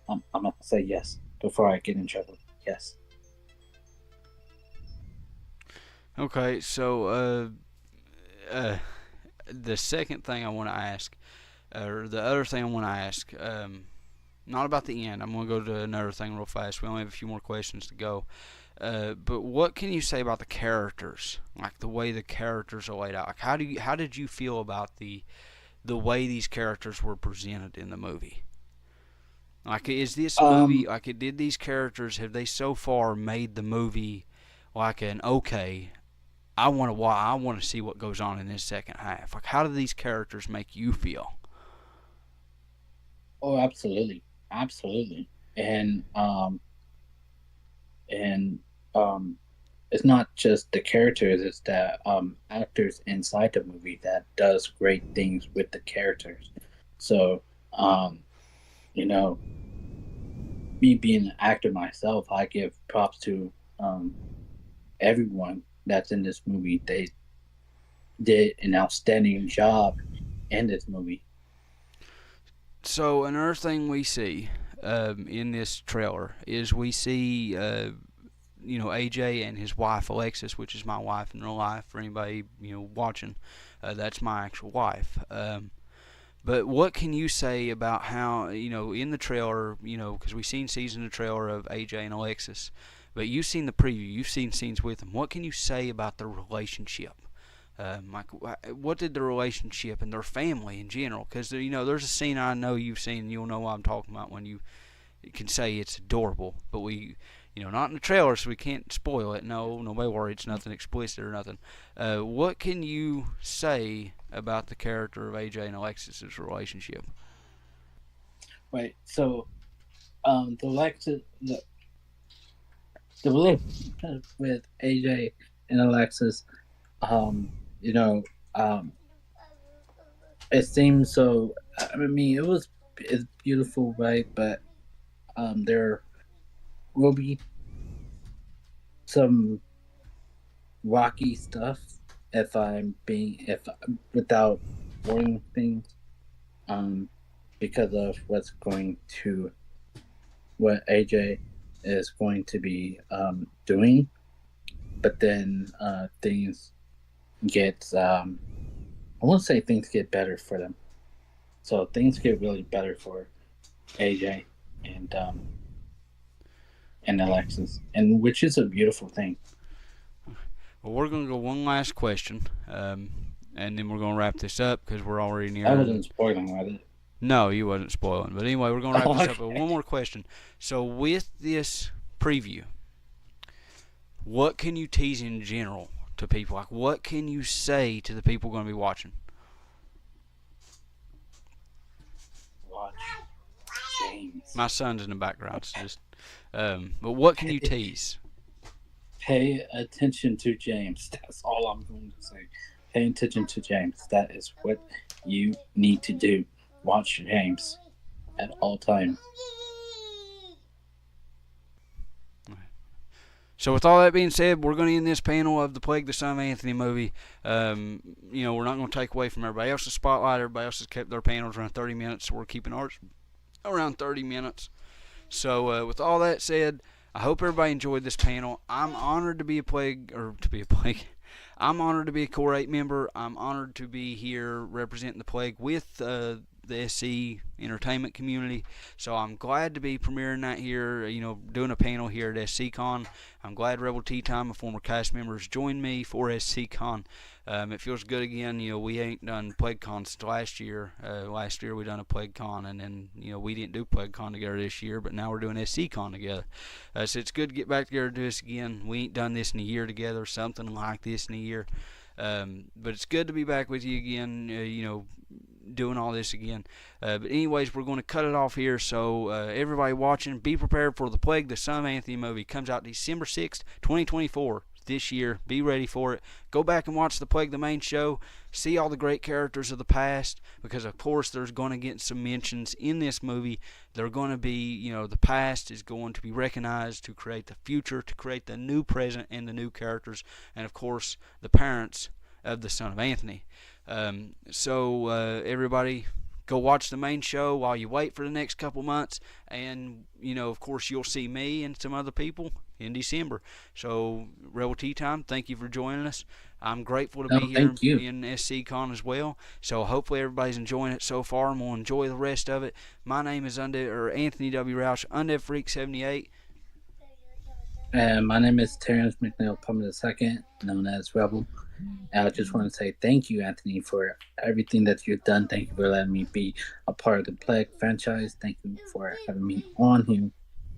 I'm gonna say yes before I get in trouble. Yes. Okay, so the second thing I want to ask, or the other thing I want to ask, not about the end. I'm going to go to another thing real fast. We only have a few more questions to go. But what can you say about the characters? Like the way the characters are laid out. Like how did you feel about the way these characters were presented in the movie? Like, is this movie did these characters, have they so far made the movie like an okay? I want to see what goes on in this second half. Like, how do these characters make you feel? Oh, absolutely, and it's not just the characters; it's the actors inside the movie that does great things with the characters. So, me being an actor myself, I give props to everyone that's in this movie. They did an outstanding job in this movie. So another thing we see in this trailer is we see AJ and his wife Alexis, which is my wife in real life. For anybody watching, that's my actual wife. But what can you say about how in the trailer, because we've seen scenes in the trailer of AJ and Alexis, but you've seen the preview, you've seen scenes with them. What can you say about their relationship? Like, what did the relationship and their family in general? Because there's a scene I know you've seen, and you'll know what I'm talking about when you can say it's adorable. But we, not in the trailer, so we can't spoil it. No, nobody worry, it's nothing explicit or nothing. What can you say about the character of AJ and Alexis's relationship? Right. So, the relationship with AJ and Alexis, it seems so. I mean, it's beautiful, right? But there will be some rocky stuff without warning things, because of what AJ is going to be doing. But then things get, I won't say things get better for them. So things get really better for AJ and Alexis, and which is a beautiful thing. Well, we're going to go one last question, and then we're going to wrap this up because we're already near. I wasn't spoiling, was it? No, you wasn't spoiling. But anyway, we're going to wrap this up with one more question. So with this preview, what can you tease in general to people? Like, what can you say to the people going to be watching? Watch James. My son's in the background, so just. But what can you tease? Pay attention to James. That's all I'm going to say. Pay attention to James. That is what you need to do. Watch James at all times. So with all that being said, we're going to end this panel of the Plague the Son of Anthony movie. We're not going to take away from everybody else's spotlight. Everybody else has kept their panels around 30 minutes, so we're keeping ours around 30 minutes. So with all that said, I hope everybody enjoyed this panel. I'm honored to be a Plague. I'm honored to be a Core 8 member. I'm honored to be here representing the Plague with the SC entertainment community. So I'm glad to be premiering that here, doing a panel here at SCCon. I'm glad Rebel Tea Time, a former cast members, joined me for SCCon. It feels good again. We ain't done PlagueCon since last year. Last year we done a PlagueCon, and then we didn't do PlagueCon together this year, but now we're doing SCCon together. So it's good to get back together and do this again. We ain't done this in a year together, something like this in a year. But it's good to be back with you again. Doing all this again. But anyways, we're going to cut it off here. So everybody watching, be prepared for The Plague, the Son of Anthony movie. Comes out December 6th, 2024. This year. Be ready for it. Go back and watch The Plague, the main show. See all the great characters of the past, because of course there's going to get some mentions in this movie. They're going to be, the past is going to be recognized to create the future, to create the new present and the new characters, and of course the parents of the Son of Anthony. So everybody, go watch the main show while you wait for the next couple months, and of course you'll see me and some other people in December. So Rebel Tea Time, thank you for joining us. I'm grateful to be here in SCCon as well. So hopefully everybody's enjoying it so far, and we'll enjoy the rest of it. My name is Anthony W. Roush, Undead Freak 78. And my name is Terrence McNeil Palmer II, known as Rebel. And I just want to say thank you, Anthony, for everything that you've done. Thank you for letting me be a part of the Plague franchise. Thank you for having me on here.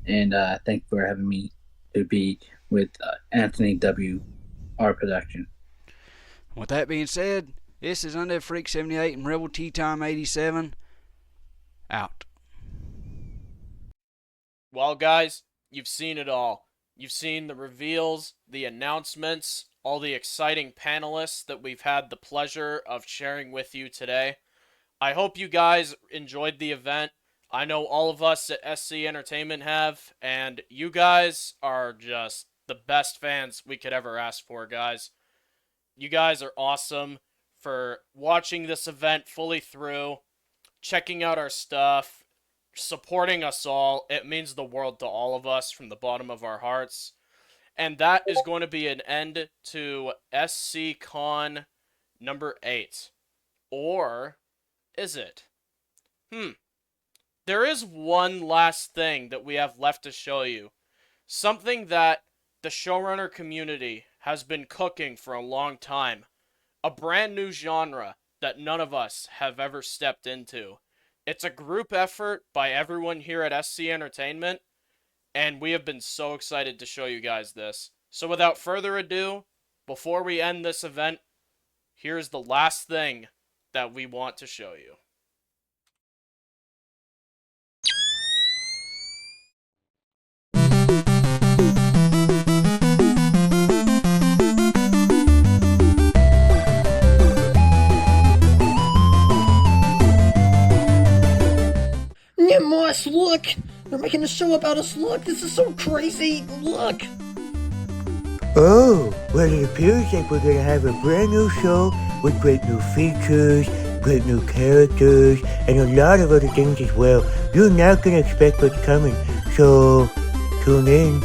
And thank you for having me to be with Anthony W. our production. With that being said, this is Undead Freak 78 and Rebel Tea Time 87. Out. Well, guys, you've seen it all. You've seen the reveals, the announcements, all the exciting panelists that we've had the pleasure of sharing with you today. I hope you guys enjoyed the event. I know all of us at SC Entertainment have, and you guys are just the best fans we could ever ask for, guys. You guys are awesome for watching this event fully through, checking out our stuff, supporting us all. It means the world to all of us from the bottom of our hearts. And that is going to be an end to SCCon number 8. Or is it? There is one last thing that we have left to show you. Something that the showrunner community has been cooking for a long time. A brand new genre that none of us have ever stepped into. It's a group effort by everyone here at SC Entertainment, and we have been so excited to show you guys this. So without further ado, before we end this event, here's the last thing that we want to show you. Nimbus, look! They're making a show about us, look! This is so crazy! Look! Oh, well, it appears like we're gonna have a brand new show with great new features, great new characters, and a lot of other things as well. You're not gonna expect what's coming, so tune in.